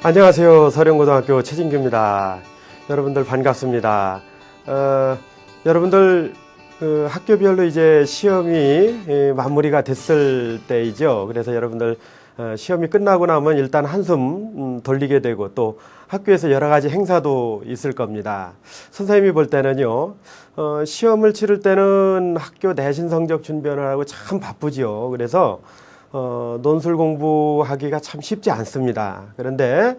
안녕하세요. 서령고등학교 최진규입니다. 여러분들 반갑습니다. 여러분들 학교별로 이제 시험이 마무리가 됐을 때이죠. 그래서 여러분들 시험이 끝나고 나면 일단 한숨 돌리게 되고 또 학교에서 여러 가지 행사도 있을 겁니다. 선생님이 볼 때는요, 시험을 치를 때는 학교 내신 성적 준비를 하고 참 바쁘지요. 그래서 논술 공부하기가 참 쉽지 않습니다. 그런데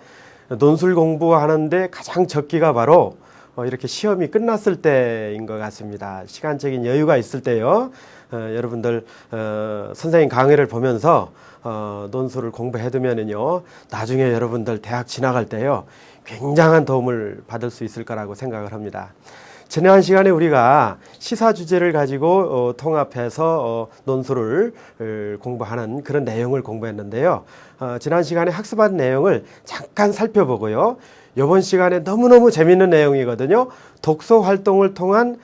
논술 공부하는데 가장 적기가 바로 이렇게 시험이 끝났을 때인 것 같습니다. 시간적인 여유가 있을 때요. 여러분들 선생님 강의를 보면서 논술을 공부해두면은요, 나중에 여러분들 대학 지나갈 때요, 굉장한 도움을 받을 수 있을 거라고 생각을 합니다. 지난 시간에 우리가 시사 주제를 가지고 통합해서 논술을 공부하는 그런 내용을 공부했는데요. 지난 시간에 학습한 내용을 잠깐 살펴보고요. 이번 시간에 너무너무 재밌는 내용이거든요. 독서 활동을 통한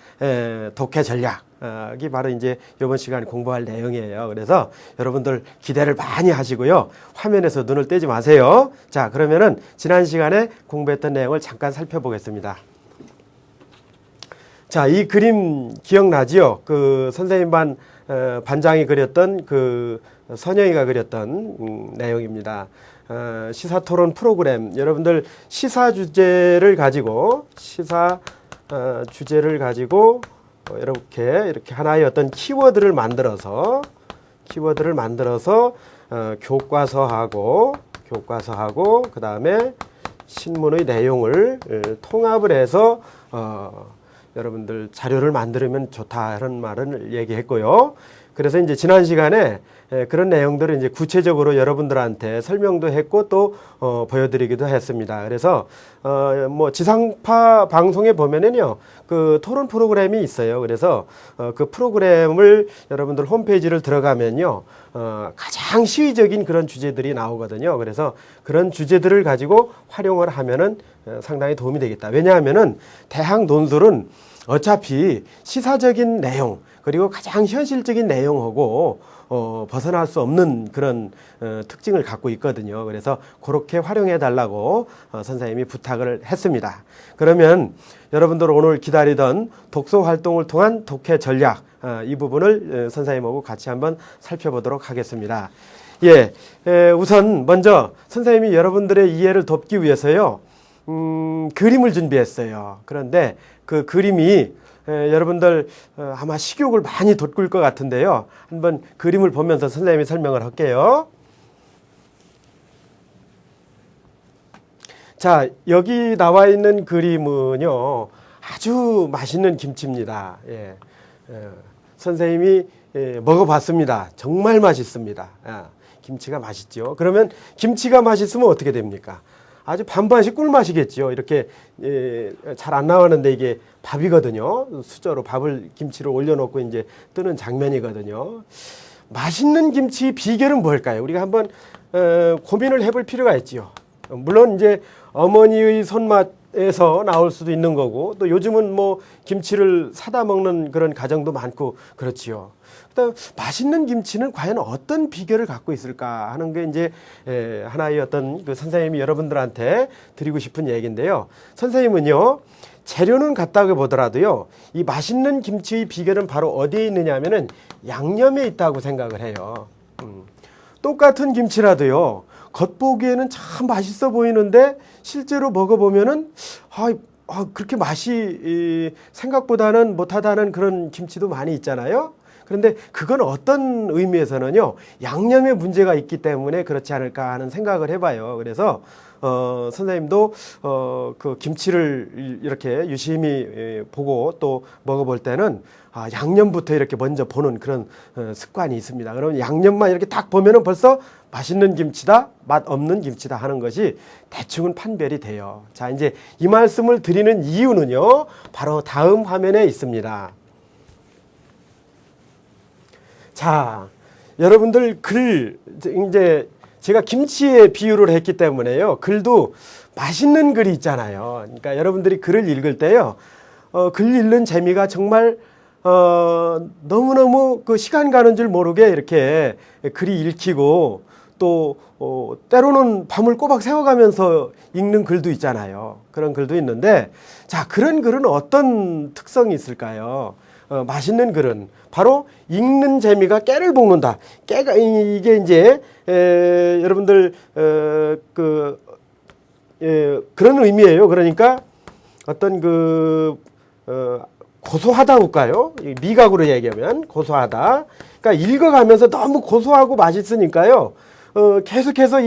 독해 전략이 바로 이제 이번 시간에 공부할 내용이에요. 그래서 여러분들 기대를 많이 하시고요. 화면에서 눈을 떼지 마세요. 자, 그러면은 지난 시간에 공부했던 내용을 잠깐 살펴보겠습니다. 자, 이 그림 기억나지요? 그 선생님 반장이 그렸던 그 선영이가 그렸던 내용입니다. 시사 토론 프로그램. 여러분들 시사 주제를 가지고 이렇게 하나의 어떤 키워드를 만들어서 교과서하고 그다음에 신문의 내용을 통합을 해서 여러분들 자료를 만들면 좋다 이런 말을 얘기했고요. 그래서 이제 지난 시간에 그런 내용들을 이제 구체적으로 여러분들한테 설명도 했고 또 보여드리기도 했습니다. 그래서 뭐 지상파 방송에 보면은요, 그 토론 프로그램이 있어요. 그래서 그 프로그램을 여러분들 홈페이지를 들어가면요, 가장 시의적인 그런 주제들이 나오거든요. 그래서 그런 주제들을 가지고 활용을 하면은 상당히 도움이 되겠다. 왜냐하면은 대학 논술은 어차피 시사적인 내용 그리고 가장 현실적인 내용하고 벗어날 수 없는 그런 특징을 갖고 있거든요. 그래서 그렇게 활용해 달라고 선생님이 부탁을 했습니다. 그러면 여러분들 오늘 기다리던 독서 활동을 통한 독해 전략, 이 부분을 선생님하고 같이 한번 살펴보도록 하겠습니다. 예, 우선 먼저 선생님이 여러분들의 이해를 돕기 위해서요, 그림을 준비했어요. 그런데 그 그림이 여러분들 아마 식욕을 많이 돋굴 것 같은데요. 한번 그림을 보면서 선생님이 설명을 할게요. 자, 여기 나와 있는 그림은요, 아주 맛있는 김치입니다. 예, 선생님이 먹어봤습니다. 정말 맛있습니다. 김치가 맛있죠. 그러면 김치가 맛있으면 어떻게 됩니까? 아주 반반씩 꿀맛이겠죠. 이렇게 잘 안 나왔는데 이게 밥이거든요. 수저로 김치를 올려놓고 이제 뜨는 장면이거든요. 맛있는 김치 비결은 뭘까요? 우리가 한번 고민을 해볼 필요가 있지요. 물론 이제 어머니의 손맛에서 나올 수도 있는 거고, 또 요즘은 뭐 김치를 사다 먹는 그런 가정도 많고 그렇지요. 맛있는 김치는 과연 어떤 비결을 갖고 있을까 하는 게 이제 하나의 어떤 그 선생님이 여러분들한테 드리고 싶은 얘기인데요. 선생님은요, 재료는 같다고 보더라도요, 이 맛있는 김치의 비결은 바로 어디에 있느냐 하면은 양념에 있다고 생각을 해요. 똑같은 김치라도요, 겉보기에는 참 맛있어 보이는데 실제로 먹어보면은 그렇게 맛이 생각보다는 못하다는 그런 김치도 많이 있잖아요. 그런데 그건 어떤 의미에서는요, 양념에 문제가 있기 때문에 그렇지 않을까 하는 생각을 해봐요. 그래서 선생님도 그 김치를 이렇게 유심히 보고 또 먹어볼 때는 양념부터 이렇게 먼저 보는 그런 습관이 있습니다. 그러면 양념만 이렇게 딱 보면은 벌써 맛있는 김치다, 맛 없는 김치다 하는 것이 대충은 판별이 돼요. 자, 이제 이 말씀을 드리는 이유는요, 바로 다음 화면에 있습니다. 자, 여러분들 이제 제가 김치에 비유를 했기 때문에요, 글도 맛있는 글이 있잖아요. 그러니까 여러분들이 글을 읽을 때요, 글 읽는 재미가 정말 너무너무 그 시간 가는 줄 모르게 이렇게 글이 읽히고 또 때로는 밤을 꼬박 새워가면서 읽는 글도 있잖아요. 그런 글도 있는데, 자, 그런 글은 어떤 특성이 있을까요? 맛있는 글은 바로 읽는 재미가 깨를 볶는다. 깨가 이게 이제 여러분들 그런 의미예요. 그러니까 어떤 고소하다 할까요? 미각으로 얘기하면 고소하다. 그러니까 읽어가면서 너무 고소하고 맛있으니까요. 계속해서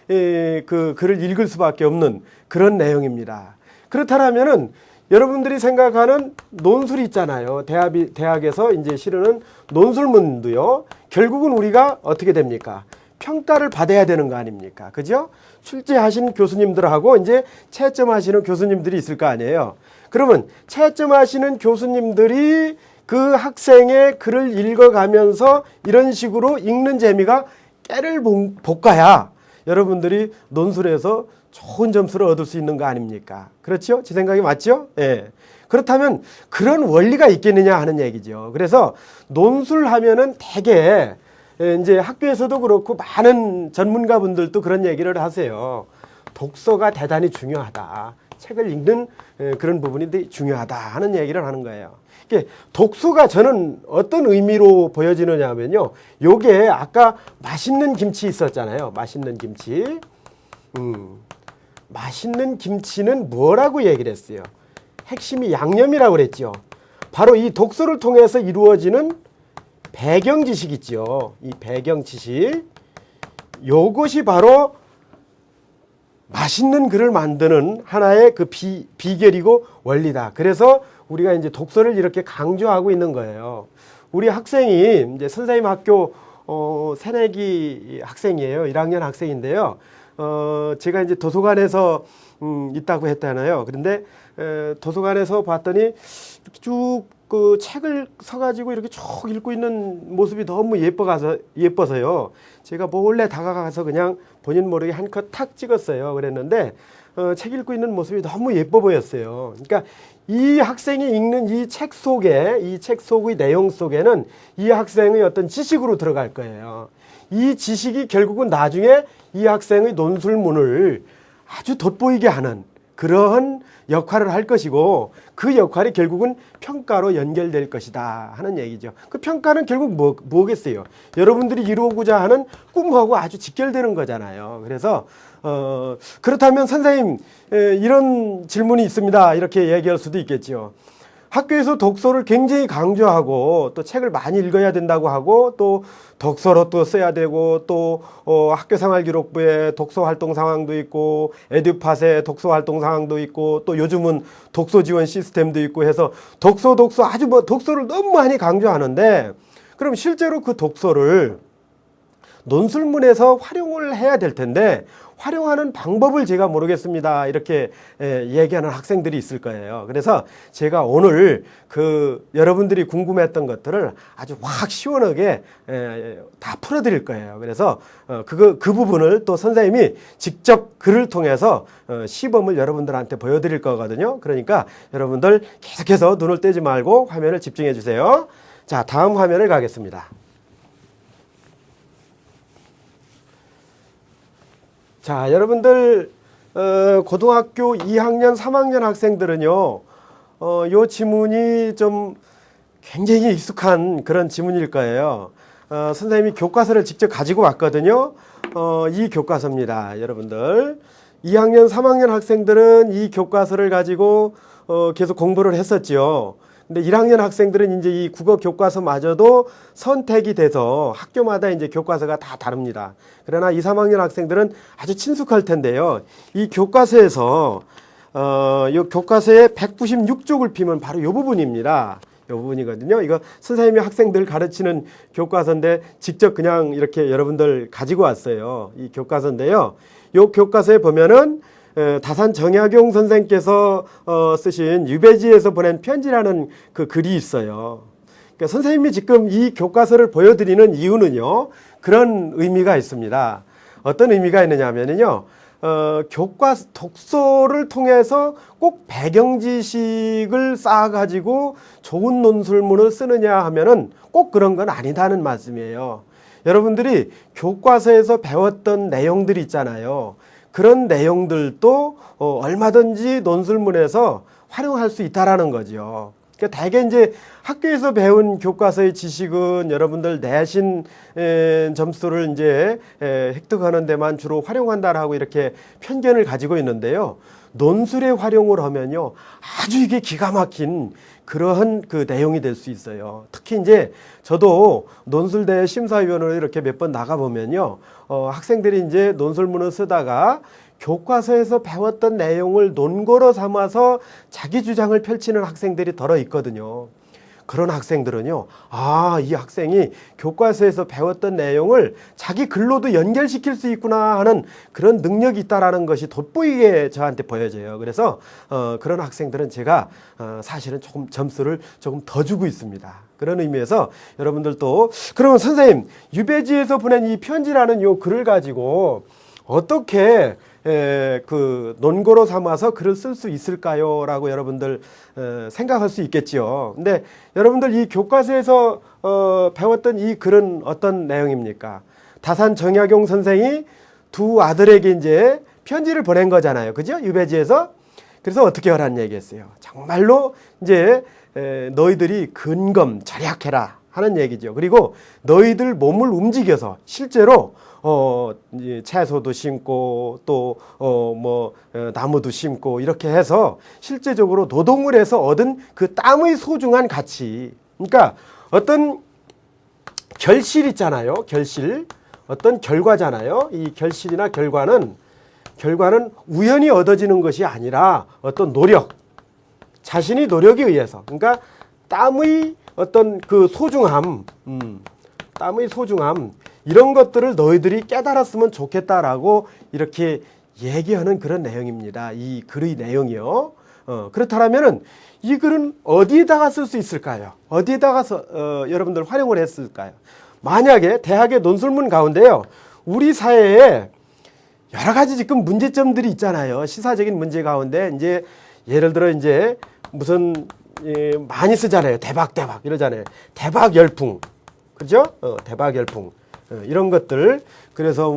그 글을 읽을 수밖에 없는 그런 내용입니다. 그렇다면은 여러분들이 생각하는 논술이 있잖아요. 대학에서 이제 실으는 논술문도요. 결국은 우리가 어떻게 됩니까? 평가를 받아야 되는 거 아닙니까? 그죠? 출제하신 교수님들하고 이제 채점하시는 교수님들이 있을 거 아니에요. 그러면 채점하시는 교수님들이 그 학생의 글을 읽어가면서 이런 식으로 읽는 재미가 깨를 볶아야 여러분들이 논술에서 좋은 점수를 얻을 수 있는 거 아닙니까? 그렇죠? 제 생각이 맞죠? 예. 그렇다면 그런 원리가 있겠느냐 하는 얘기죠. 그래서 논술하면은 대개 이제 학교에서도 그렇고 많은 전문가분들도 그런 얘기를 하세요. 독서가 대단히 중요하다. 책을 읽는 그런 부분이 중요하다 하는 얘기를 하는 거예요. 독서가 저는 어떤 의미로 보여지느냐 하면요. 요게 아까 맛있는 김치 있었잖아요. 맛있는 김치. 맛있는 김치는 뭐라고 얘기를 했어요? 핵심이 양념이라고 그랬죠. 바로 이 독서를 통해서 이루어지는 배경 지식 있죠. 이 배경 지식. 요것이 바로 맛있는 글을 만드는 하나의 그 비결이고 원리다. 그래서 우리가 이제 독서를 이렇게 강조하고 있는 거예요. 우리 학생이 이제 선생님 학교 새내기 학생이에요. 1학년 학생인데요. 제가 이제 도서관에서 있다고 했잖아요. 그런데 도서관에서 봤더니 쭉 그 책을 서가지고 이렇게 쭉 읽고 있는 모습이 너무 예뻐서요. 제가 몰래 다가가서 그냥 본인 모르게 한 컷 탁 찍었어요. 그랬는데 책 읽고 있는 모습이 너무 예뻐 보였어요. 그러니까 이 학생이 읽는 이 책 속의 내용 속에는 이 학생의 어떤 지식으로 들어갈 거예요. 이 지식이 결국은 나중에 이 학생의 논술문을 아주 돋보이게 하는 그러한 역할을 할 것이고 그 역할이 결국은 평가로 연결될 것이다 하는 얘기죠. 그 평가는 결국 뭐겠어요? 여러분들이 이루고자 하는 꿈하고 아주 직결되는 거잖아요. 그래서 그렇다면 선생님 이런 질문이 있습니다. 이렇게 얘기할 수도 있겠죠. 학교에서 독서를 굉장히 강조하고 또 책을 많이 읽어야 된다고 하고 또 독서로 또 써야 되고 또 학교생활기록부에 독서활동 상황도 있고 에듀팟에 독서활동 상황도 있고 또 요즘은 독서지원 시스템도 있고 해서 독서 아주 독서를 너무 많이 강조하는데 그럼 실제로 그 독서를 논술문에서 활용을 해야 될 텐데 활용하는 방법을 제가 모르겠습니다. 이렇게 얘기하는 학생들이 있을 거예요. 그래서 제가 오늘 여러분들이 궁금했던 것들을 아주 확 시원하게 다 풀어드릴 거예요. 그래서 그 부분을 또 선생님이 직접 글을 통해서 시범을 여러분들한테 보여드릴 거거든요. 그러니까 여러분들 계속해서 눈을 떼지 말고 화면을 집중해 주세요. 자, 다음 화면을 가겠습니다. 자, 여러분들 고등학교 2학년, 3학년 학생들은요, 요 지문이 좀 굉장히 익숙한 그런 지문일 거예요. 선생님이 교과서를 직접 가지고 왔거든요. 이 교과서입니다, 여러분들. 2학년, 3학년 학생들은 이 교과서를 가지고 계속 공부를 했었죠. 근데 1학년 학생들은 이제 이 국어 교과서마저도 선택이 돼서 학교마다 이제 교과서가 다 다릅니다. 그러나 2, 3학년 학생들은 아주 친숙할 텐데요. 이 교과서에서 이 교과서의 196쪽을 피면 바로 이 부분입니다. 이 부분이거든요. 이거 선생님이 학생들 가르치는 교과서인데 직접 그냥 이렇게 여러분들 가지고 왔어요. 이 교과서인데요. 이 교과서에 보면은 다산 정약용 선생께서 쓰신 유배지에서 보낸 편지라는 그 글이 있어요. 그러니까 선생님이 지금 이 교과서를 보여드리는 이유는요, 그런 의미가 있습니다. 어떤 의미가 있느냐 하면요, 독서를 통해서 꼭 배경 지식을 쌓아가지고 좋은 논술문을 쓰느냐 하면은 꼭 그런 건 아니다는 말씀이에요. 여러분들이 교과서에서 배웠던 내용들이 있잖아요. 그런 내용들도 얼마든지 논술문에서 활용할 수 있다라는 거죠. 그러니까 대개 이제 학교에서 배운 교과서의 지식은 여러분들 내신 점수를 이제 획득하는 데만 주로 활용한다라고 이렇게 편견을 가지고 있는데요. 논술에 활용을 하면요, 아주 이게 기가 막힌 그러한 그 내용이 될 수 있어요. 특히 이제 저도 논술대회 심사위원으로 이렇게 몇 번 나가보면요, 학생들이 이제 논술문을 쓰다가 교과서에서 배웠던 내용을 논거로 삼아서 자기 주장을 펼치는 학생들이 덜어 있거든요. 그런 학생들은요, 아, 이 학생이 교과서에서 배웠던 내용을 자기 글로도 연결시킬 수 있구나 하는 그런 능력이 있다라는 것이 돋보이게 저한테 보여져요. 그래서 그런 학생들은 제가 사실은 조금 점수를 조금 더 주고 있습니다. 그런 의미에서 여러분들도, 그러면 선생님, 유배지에서 보낸 이 편지라는 요 글을 가지고 어떻게 그 논거로 삼아서 글을 쓸 수 있을까요? 라고 여러분들 생각할 수 있겠지요. 근데 여러분들 이 교과서에서 배웠던 이 글은 어떤 내용입니까? 다산 정약용 선생이 두 아들에게 이제 편지를 보낸 거잖아요. 그죠? 유배지에서. 그래서 어떻게 하라는 얘기했어요. 정말로 이제 너희들이 근검 절약해라 하는 얘기죠. 그리고 너희들 몸을 움직여서 실제로 채소도 심고 또 나무도 심고 이렇게 해서 실제적으로 노동을 해서 얻은 그 땀의 소중한 가치. 그러니까 어떤 결실 있잖아요. 결실. 어떤 결과잖아요. 이 결실이나 결과는 우연히 얻어지는 것이 아니라 어떤 노력, 자신의 노력에 의해서. 그러니까 땀의 어떤 그 소중함, 땀의 소중함, 이런 것들을 너희들이 깨달았으면 좋겠다라고 이렇게 얘기하는 그런 내용입니다. 이 글의 내용이요. 그렇다면은 이 글은 어디에다가 쓸 수 있을까요? 어디에다가 여러분들 활용을 했을까요? 만약에 대학의 논술문 가운데요, 우리 사회에 여러 가지 지금 문제점들이 있잖아요. 시사적인 문제 가운데 이제 예를 들어 이제 무슨 많이 쓰잖아요. 대박 이러잖아요. 대박 열풍, 그죠? 대박 열풍. 이런 것들. 그래서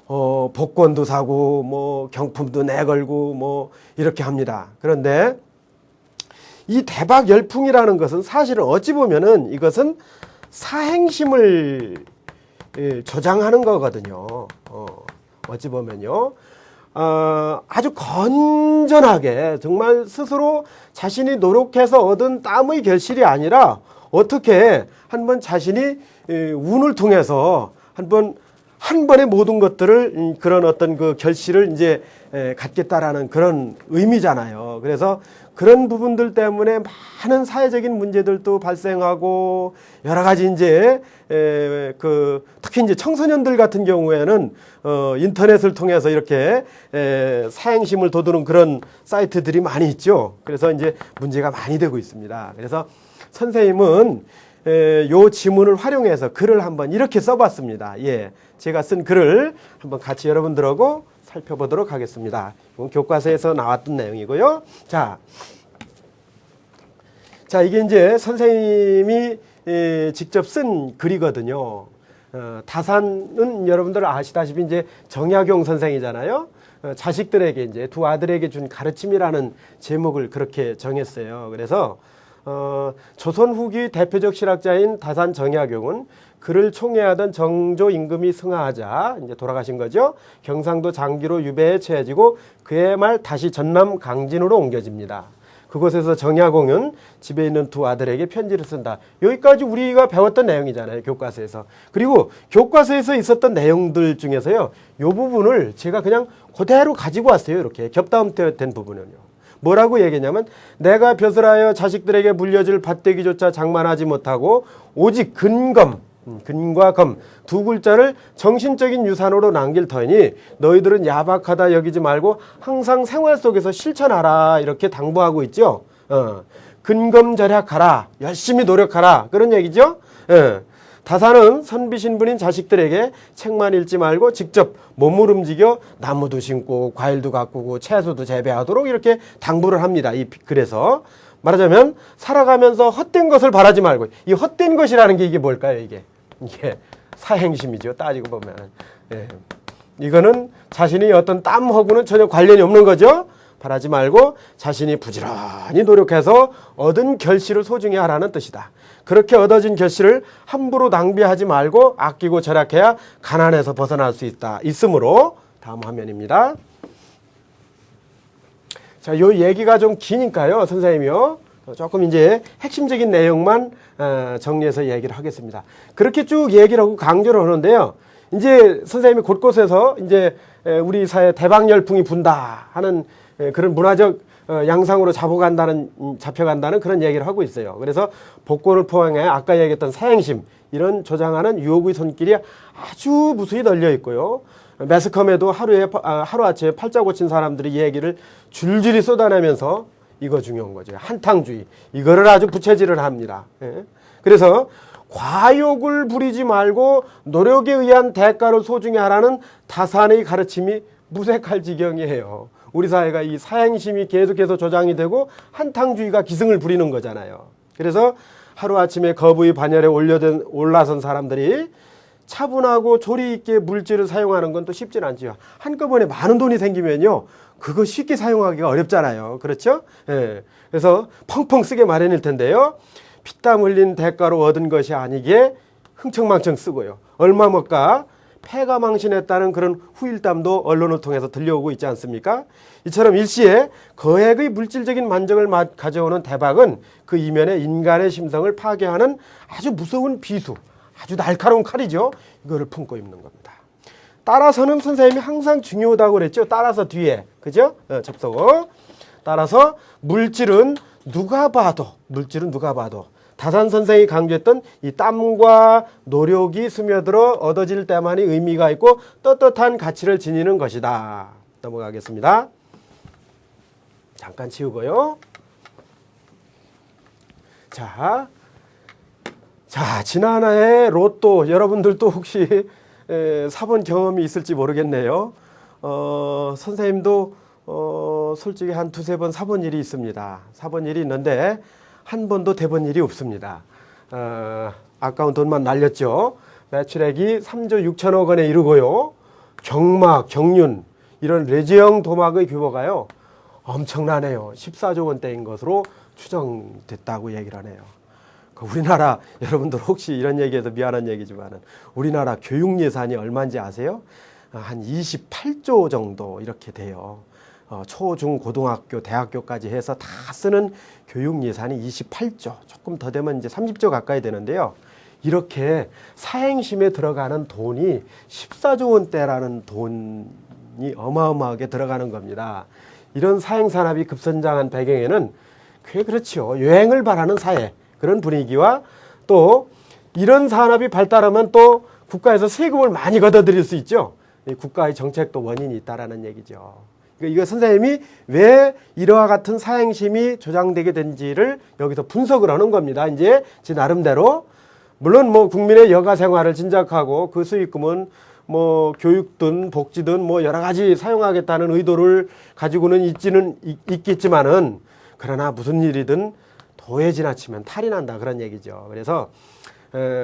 복권도 사고 경품도 내걸고 이렇게 합니다. 그런데 이 대박 열풍이라는 것은 사실은 어찌 보면은 이것은 사행심을 조장하는 거거든요. 어찌 보면요. 아주 건전하게 정말 스스로 자신이 노력해서 얻은 땀의 결실이 아니라 어떻게 한번 자신이 운을 통해서 한 번에 모든 것들을 그런 어떤 그 결실을 이제 갖겠다라는 그런 의미잖아요. 그래서 그런 부분들 때문에 많은 사회적인 문제들도 발생하고 여러 가지 이제 특히 이제 청소년들 같은 경우에는 인터넷을 통해서 이렇게 사행심을 돋우는 그런 사이트들이 많이 있죠. 그래서 이제 문제가 많이 되고 있습니다. 그래서 선생님은 요 지문을 활용해서 글을 한번 이렇게 써봤습니다. 예, 제가 쓴 글을 한번 같이 여러분들하고 살펴보도록 하겠습니다. 이건 교과서에서 나왔던 내용이고요. 자, 이게 이제 선생님이 직접 쓴 글이거든요. 다산은 여러분들 아시다시피 이제 정약용 선생이잖아요. 자식들에게 이제 두 아들에게 준 가르침이라는 제목을 그렇게 정했어요. 그래서 조선 후기 대표적 실학자인 다산 정약용은 그를 총애하던 정조 임금이 승하하자 이제 돌아가신 거죠. 경상도 장기로 유배에 처해지고 그해 말 다시 전남 강진으로 옮겨집니다. 그곳에서 정약용은 집에 있는 두 아들에게 편지를 쓴다. 여기까지 우리가 배웠던 내용이잖아요. 교과서에서. 그리고 교과서에서 있었던 내용들 중에서요, 요 부분을 제가 그냥 그대로 가지고 왔어요. 이렇게 겹다음된 부분은요. 뭐라고 얘기했냐면, 내가 벼슬하여 자식들에게 물려줄 밭대기조차 장만하지 못하고 오직 근과 검 두 글자를 정신적인 유산으로 남길 터이니 너희들은 야박하다 여기지 말고 항상 생활 속에서 실천하라 이렇게 당부하고 있죠. 근검절약하라, 열심히 노력하라, 그런 얘기죠. 다산은 선비신분인 자식들에게 책만 읽지 말고 직접 몸을 움직여 나무도 심고 과일도 가꾸고 채소도 재배하도록 이렇게 당부를 합니다. 그래서 말하자면 살아가면서 헛된 것을 바라지 말고, 이 헛된 것이라는 게 이게 뭘까요? 이게 사행심이죠. 따지고 보면. 예. 이거는 자신이 어떤 땀하고는 전혀 관련이 없는 거죠. 바라지 말고 자신이 부지런히 노력해서 얻은 결실을 소중히 하라는 뜻이다. 그렇게 얻어진 결실을 함부로 낭비하지 말고 아끼고 절약해야 가난에서 벗어날 수 있으므로 다음 화면입니다. 자, 요 얘기가 좀 기니까요, 선생님이요. 조금 이제 핵심적인 내용만 정리해서 얘기를 하겠습니다. 그렇게 쭉 얘기를 하고 강조를 하는데요. 이제 선생님이 곳곳에서 이제 우리 사회 대박 열풍이 분다 하는 그런 문화적 양상으로 잡혀간다는 그런 얘기를 하고 있어요. 그래서 복권을 포함해 아까 얘기했던 사행심, 이런 조장하는 유혹의 손길이 아주 무수히 널려 있고요. 매스컴에도 하루아침에 팔자 고친 사람들이 이 얘기를 줄줄이 쏟아내면서 이거 중요한 거죠. 한탕주의. 이거를 아주 부채질을 합니다. 예. 그래서 과욕을 부리지 말고 노력에 의한 대가를 소중히 하라는 다산의 가르침이 무색할 지경이에요. 우리 사회가 이 사행심이 계속해서 조장이 되고 한탕주의가 기승을 부리는 거잖아요. 그래서 하루아침에 거부의 반열에 올라선 사람들이 차분하고 조리 있게 물질을 사용하는 건 또 쉽진 않지요. 한꺼번에 많은 돈이 생기면요, 그거 쉽게 사용하기가 어렵잖아요. 그렇죠? 예. 그래서 펑펑 쓰게 마련일 텐데요. 피땀 흘린 대가로 얻은 것이 아니기에 흥청망청 쓰고요. 얼마 못 가 패가 망신했다는 그런 후일담도 언론을 통해서 들려오고 있지 않습니까? 이처럼 일시에 거액의 물질적인 만족을 가져오는 대박은 그 이면에 인간의 심성을 파괴하는 아주 무서운 비수, 아주 날카로운 칼이죠. 이거를 품고 있는 겁니다. 따라서는 선생님이 항상 중요하다고 그랬죠. 따라서 뒤에, 그죠? 접속어. 따라서 물질은 누가 봐도 다산 선생이 강조했던 이 땀과 노력이 스며들어 얻어질 때만이 의미가 있고 떳떳한 가치를 지니는 것이다. 넘어가겠습니다. 잠깐 치우고요. 자, 지난해 로또 여러분들도 혹시 사본 경험이 있을지 모르겠네요. 선생님도 솔직히 한 두세 번 사본 일이 있습니다. 사본 일이 있는데 한 번도 돼본 일이 없습니다. 아까운 돈만 날렸죠. 매출액이 3조 6천억 원에 이르고요. 경막, 경륜 이런 레지형 도막의 규모가요, 엄청나네요. 14조 원대인 것으로 추정됐다고 얘기를 하네요. 우리나라 여러분들 혹시 이런 얘기해서 미안한 얘기지만은 우리나라 교육 예산이 얼마인지 아세요? 한 28조 정도 이렇게 돼요. 초, 중, 고등학교, 대학교까지 해서 다 쓰는 교육 예산이 28조, 조금 더 되면 이제 30조 가까이 되는데요. 이렇게 사행심에 들어가는 돈이 14조 원대라는 돈이 어마어마하게 들어가는 겁니다. 이런 사행산업이 급성장한 배경에는 꽤 그렇죠. 여행을 바라는 사회, 그런 분위기와 또 이런 산업이 발달하면 또 국가에서 세금을 많이 걷어들일 수 있죠. 국가의 정책도 원인이 있다라는 얘기죠. 이거 선생님이 왜 이러한 같은 사행심이 조장되게 된지를 여기서 분석을 하는 겁니다. 이제 제 나름대로. 물론 뭐 국민의 여가 생활을 진작하고 그 수익금은 뭐 교육든 복지든 뭐 여러 가지 사용하겠다는 의도를 가지고는 있겠지만은, 그러나 무슨 일이든 도에 지나치면 탈이 난다, 그런 얘기죠. 그래서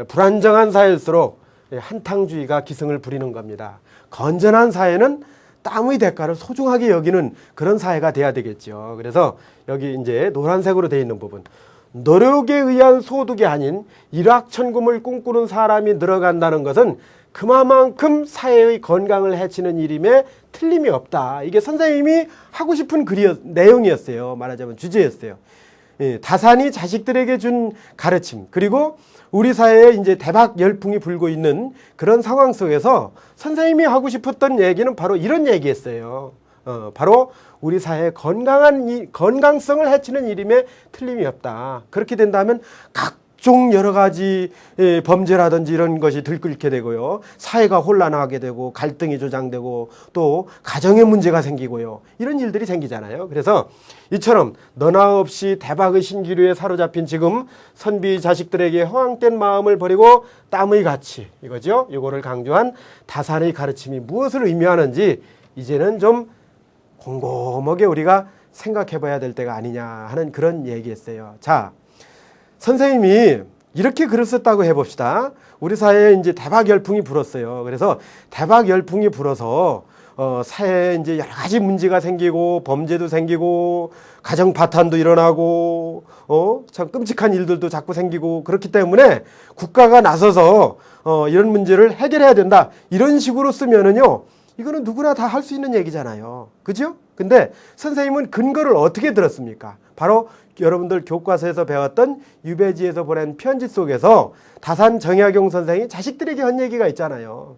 불안정한 사회일수록 한탕주의가 기승을 부리는 겁니다. 건전한 사회는 땀의 대가를 소중하게 여기는 그런 사회가 돼야 되겠죠. 그래서 여기 이제 노란색으로 되어 있는 부분, 노력에 의한 소득이 아닌 일확천금을 꿈꾸는 사람이 늘어간다는 것은 그만큼 사회의 건강을 해치는 일임에 틀림이 없다. 이게 선생님이 하고 싶은 내용이었어요. 말하자면 주제였어요. 다산이 자식들에게 준 가르침, 그리고 우리 사회에 이제 대박 열풍이 불고 있는 그런 상황 속에서 선생님이 하고 싶었던 얘기는 바로 이런 얘기였어요. 바로 우리 사회의 건강성을 해치는 일임에 틀림이 없다. 그렇게 된다면 각종 여러 가지 범죄라든지 이런 것이 들끓게 되고요. 사회가 혼란하게 되고 갈등이 조장되고 또 가정의 문제가 생기고요. 이런 일들이 생기잖아요. 그래서 이처럼 너나 없이 대박의 신기류에 사로잡힌 지금 선비 자식들에게 허황된 마음을 버리고 땀의 가치, 이거죠. 이거를 강조한 다산의 가르침이 무엇을 의미하는지 이제는 좀 곰곰하게 우리가 생각해 봐야 될 때가 아니냐 하는 그런 얘기였어요. 자, 선생님이 이렇게 글을 썼다고 해봅시다. 우리 사회에 이제 대박 열풍이 불었어요. 그래서 대박 열풍이 불어서 사회에 이제 여러 가지 문제가 생기고 범죄도 생기고 가정 파탄도 일어나고 참 끔찍한 일들도 자꾸 생기고 그렇기 때문에 국가가 나서서 이런 문제를 해결해야 된다. 이런 식으로 쓰면은요. 이거는 누구나 다 할 수 있는 얘기잖아요. 그죠? 근데 선생님은 근거를 어떻게 들었습니까? 바로 여러분들 교과서에서 배웠던 유배지에서 보낸 편지 속에서 다산 정약용 선생이 자식들에게 한 얘기가 있잖아요.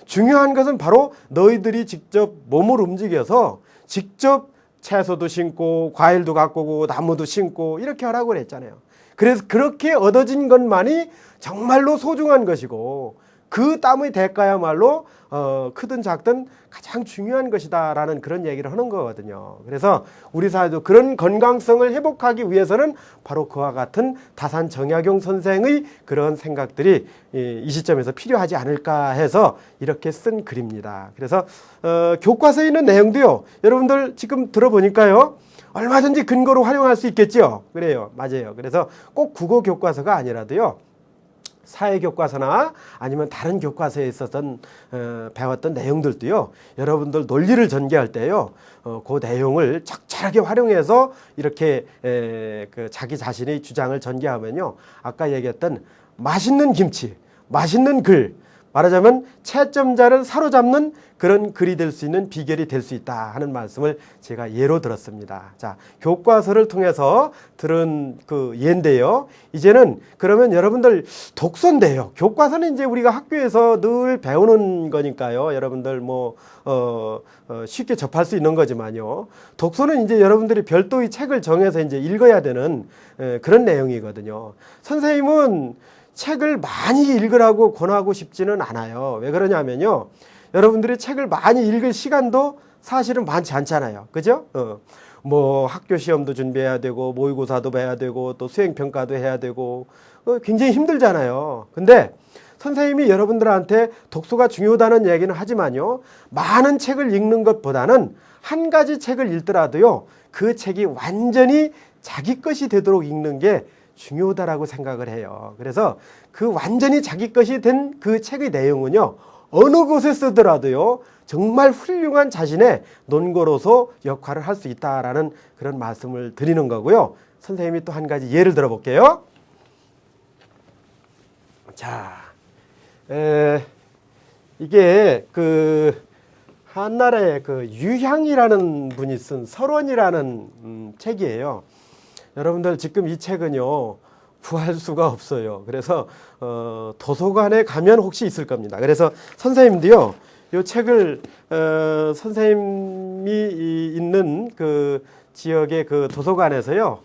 중요한 것은 바로 너희들이 직접 몸을 움직여서 직접 채소도 심고 과일도 가꾸고 나무도 심고 이렇게 하라고 그랬잖아요. 그래서 그렇게 얻어진 것만이 정말로 소중한 것이고 그 땀의 대가야말로 크든 작든 가장 중요한 것이다라는 그런 얘기를 하는 거거든요. 그래서 우리 사회도 그런 건강성을 회복하기 위해서는 바로 그와 같은 다산 정약용 선생의 그런 생각들이 이 시점에서 필요하지 않을까 해서 이렇게 쓴 글입니다. 그래서 교과서에 있는 내용도요. 여러분들 지금 들어보니까요. 얼마든지 근거로 활용할 수 있겠죠. 그래요. 맞아요. 그래서 꼭 국어 교과서가 아니라도요. 사회 교과서나 아니면 다른 교과서에 있었던 배웠던 내용들도요. 여러분들 논리를 전개할 때요. 그 내용을 적절하게 활용해서 이렇게 그 자기 자신의 주장을 전개하면요. 아까 얘기했던 맛있는 김치, 맛있는 글, 말하자면 채점자를 사로잡는 그런 글이 될 수 있는 비결이 될 수 있다 하는 말씀을 제가 예로 들었습니다. 자, 교과서를 통해서 들은 그 예인데요. 이제는 그러면 여러분들 독서인데요. 교과서는 이제 우리가 학교에서 늘 배우는 거니까요. 여러분들 뭐 쉽게 접할 수 있는 거지만요. 독서는 이제 여러분들이 별도의 책을 정해서 이제 읽어야 되는 그런 내용이거든요. 선생님은 책을 많이 읽으라고 권하고 싶지는 않아요. 왜 그러냐면요. 여러분들이 책을 많이 읽을 시간도 사실은 많지 않잖아요. 그죠? 뭐 학교 시험도 준비해야 되고 모의고사도 봐야 되고 또 수행평가도 해야 되고 굉장히 힘들잖아요. 근데 선생님이 여러분들한테 독서가 중요하다는 얘기는 하지만요. 많은 책을 읽는 것보다는 한 가지 책을 읽더라도요. 그 책이 완전히 자기 것이 되도록 읽는 게 중요하다라고 생각을 해요. 그래서 그 완전히 자기 것이 된 그 책의 내용은요. 어느 곳에 쓰더라도요. 정말 훌륭한 자신의 논거로서 역할을 할 수 있다라는 그런 말씀을 드리는 거고요. 선생님이 또 한 가지 예를 들어 볼게요. 자, 이게 그 한나라의 그 유향이라는 분이 쓴 설원이라는 책이에요. 여러분들 지금 이 책은요 구할 수가 없어요. 그래서 도서관에 가면 혹시 있을 겁니다. 그래서 선생님도요 이 책을 선생님이 있는 그 지역의 그 도서관에서요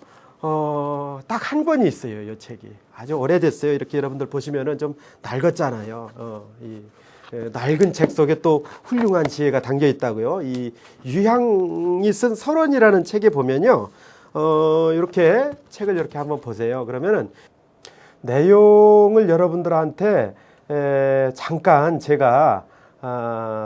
딱 한 권이 있어요. 이 책이 아주 오래됐어요. 이렇게 여러분들 보시면은 좀 낡았잖아요. 이 낡은 책 속에 또 훌륭한 지혜가 담겨 있다고요. 이 유향이 쓴 설원이라는 책에 보면요. 이렇게 책을 이렇게 한번 보세요. 그러면은 내용을 여러분들한테 잠깐 제가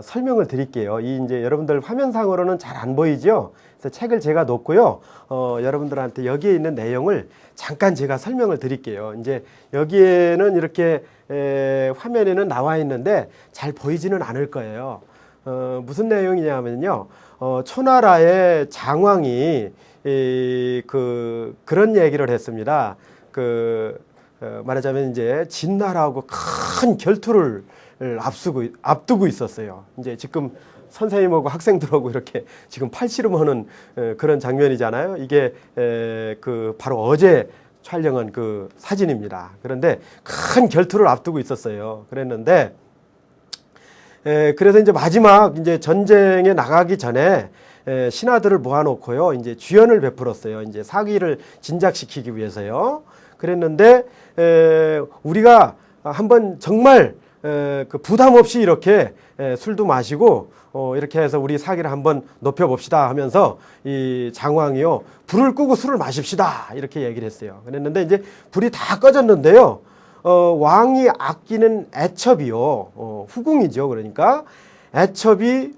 설명을 드릴게요. 이 이제 여러분들 화면상으로는 잘 안 보이죠? 그래서 책을 제가 놓고요. 여러분들한테 여기에 있는 내용을 잠깐 제가 설명을 드릴게요. 이제 여기에는 이렇게 화면에는 나와 있는데 잘 보이지는 않을 거예요. 무슨 내용이냐면요. 초나라의 장왕이 그런 얘기를 했습니다. 말하자면 이제 진나라하고 큰 결투를 앞두고 있었어요. 이제 지금 선생님하고 학생들하고 이렇게 지금 팔씨름하는 그런 장면이잖아요. 이게 바로 어제 촬영한 그 사진입니다. 그런데 큰 결투를 앞두고 있었어요. 그랬는데 그래서 이제 마지막 이제 전쟁에 나가기 전에 신하들을 모아놓고요. 이제 주연을 베풀었어요. 이제 사기를 진작시키기 위해서요. 그랬는데 우리가 한번 정말 그 부담 없이 이렇게 술도 마시고 이렇게 해서 우리 사기를 한번 높여봅시다 하면서 이 장왕이요. 불을 끄고 술을 마십시다. 이렇게 얘기를 했어요. 그랬는데 이제 불이 다 꺼졌는데요. 왕이 아끼는 애첩이요. 후궁이죠. 그러니까 애첩이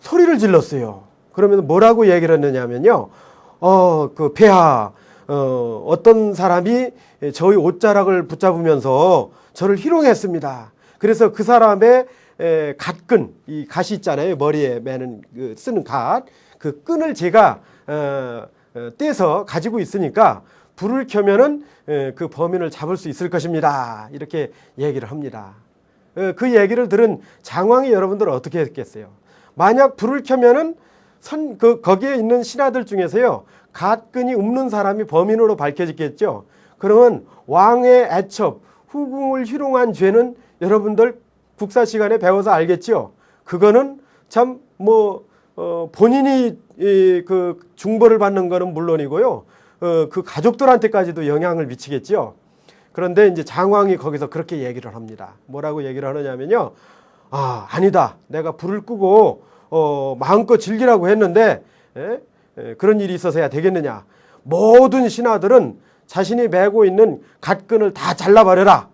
소리를 질렀어요. 그러면 뭐라고 얘기를 했느냐면요. 그 폐하, 어떤 사람이 저희 옷자락을 붙잡으면서 저를 희롱했습니다. 그래서 그 사람의 갓끈, 이 갓이 있잖아요. 머리에 매는 쓰는 갓, 그 끈을 제가 떼서 가지고 있으니까 불을 켜면은 그 범인을 잡을 수 있을 것입니다. 이렇게 얘기를 합니다. 그 얘기를 들은 장왕이 여러분들 어떻게 했겠어요? 만약 불을 켜면은 거기에 있는 신하들 중에서요, 갓끈이 없는 사람이 범인으로 밝혀지겠죠. 그러면 왕의 애첩, 후궁을 희롱한 죄는 여러분들 국사 시간에 배워서 알겠죠. 그거는 참 본인이 그 중벌을 받는 거는 물론이고요, 그 가족들한테까지도 영향을 미치겠죠. 그런데 이제 장왕이 거기서 그렇게 얘기를 합니다. 뭐라고 얘기를 하느냐면요, 아니다. 내가 불을 끄고 마음껏 즐기라고 했는데 그런 일이 있어서야 되겠느냐. 모든 신하들은 자신이 메고 있는 갓끈을 다 잘라버려라.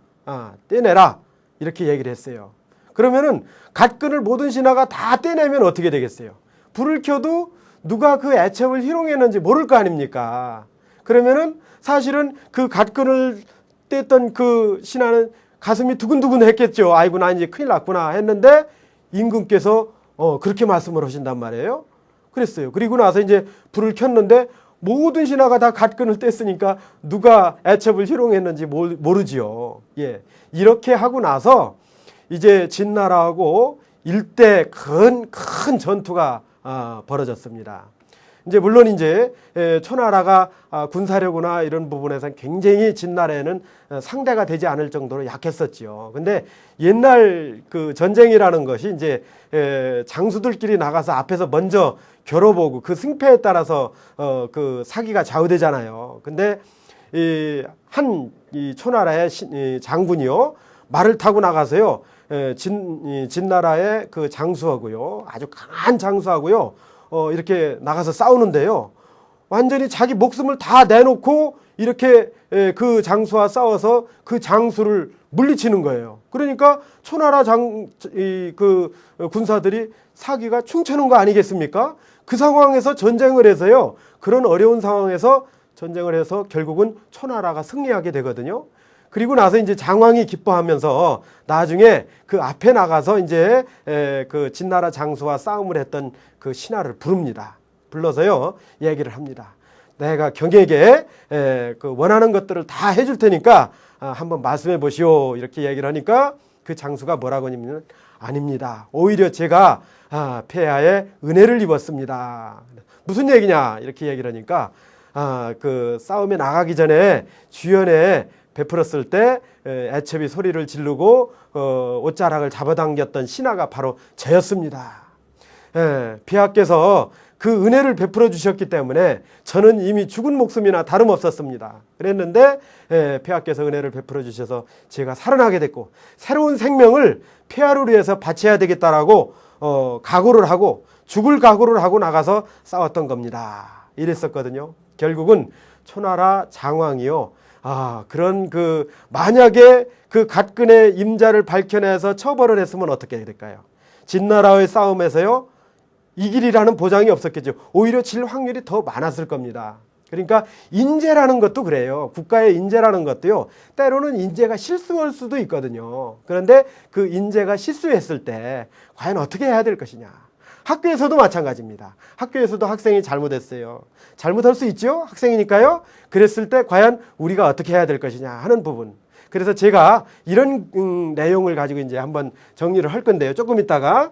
떼내라. 이렇게 얘기를 했어요. 그러면은 갓끈을 모든 신하가 다 떼내면 어떻게 되겠어요? 불을 켜도 누가 그 애첩을 희롱했는지 모를 거 아닙니까? 그러면은 사실은 그 갓끈을 뗐던 그 신하는 가슴이 두근두근 했겠죠. 아이고, 나 이제 큰일 났구나 했는데 임금께서 그렇게 말씀을 하신단 말이에요. 그랬어요. 그리고 나서 이제 불을 켰는데 모든 신하가 다 갓끈을 뗐으니까 누가 애첩을 희롱했는지 모르지요. 예. 이렇게 하고 나서 이제 진나라하고 일대 큰 전투가 벌어졌습니다. 이제 물론 이제 초나라가 군사력이나 이런 부분에서 굉장히 진나라에는 상대가 되지 않을 정도로 약했었지요. 근데 옛날 그 전쟁이라는 것이 이제 장수들끼리 나가서 앞에서 먼저 겨뤄보고 그 승패에 따라서 그 사기가 좌우되잖아요. 근데 이 초나라의 장군이요, 말을 타고 나가서요, 진나라의 그 장수하고요, 아주 강한 장수하고요, 이렇게 나가서 싸우는데요, 완전히 자기 목숨을 다 내놓고 이렇게 그 장수와 싸워서 그 장수를 물리치는 거예요. 그러니까 초나라 그 군사들이 사기가 충천한 거 아니겠습니까? 그 상황에서 전쟁을 해서요, 그런 어려운 상황에서 전쟁을 해서 결국은 초나라가 승리하게 되거든요. 그리고 나서 이제 장왕이 기뻐하면서 나중에 그 앞에 나가서 이제 그 진나라 장수와 싸움을 했던 그 신하를 부릅니다. 불러서요, 얘기를 합니다. 내가 경에게 그 원하는 것들을 다 해줄 테니까 한번 말씀해 보시오. 이렇게 얘기를 하니까 그 장수가 뭐라고 하냐면, 아닙니다. 오히려 제가 폐하의 은혜를 입었습니다. 무슨 얘기냐? 이렇게 얘기를 하니까 그 싸움에 나가기 전에 주연에 베풀었을 때 애첩이 소리를 지르고 옷자락을 잡아당겼던 신하가 바로 저였습니다. 폐하께서 그 은혜를 베풀어 주셨기 때문에 저는 이미 죽은 목숨이나 다름없었습니다. 그랬는데 폐하께서 은혜를 베풀어 주셔서 제가 살아나게 됐고 새로운 생명을 폐하를 위해서 바쳐야 되겠다라고 각오를 하고 죽을 각오를 하고 나가서 싸웠던 겁니다. 이랬었거든요. 결국은 초나라 장왕이요, 그런 만약에 그 갓근의 임자를 밝혀내서 처벌을 했으면 어떻게 될까요? 진나라의 싸움에서요, 이길이라는 보장이 없었겠죠. 오히려 질 확률이 더 많았을 겁니다. 그러니까 인재라는 것도 그래요. 국가의 인재라는 것도요, 때로는 인재가 실수할 수도 있거든요. 그런데 그 인재가 실수했을 때 과연 어떻게 해야 될 것이냐. 학교에서도 마찬가지입니다. 학교에서도 학생이 잘못했어요. 잘못할 수 있죠? 학생이니까요. 그랬을 때 과연 우리가 어떻게 해야 될 것이냐 하는 부분. 그래서 제가 이런 내용을 가지고 이제 한번 정리를 할 건데요. 조금 있다가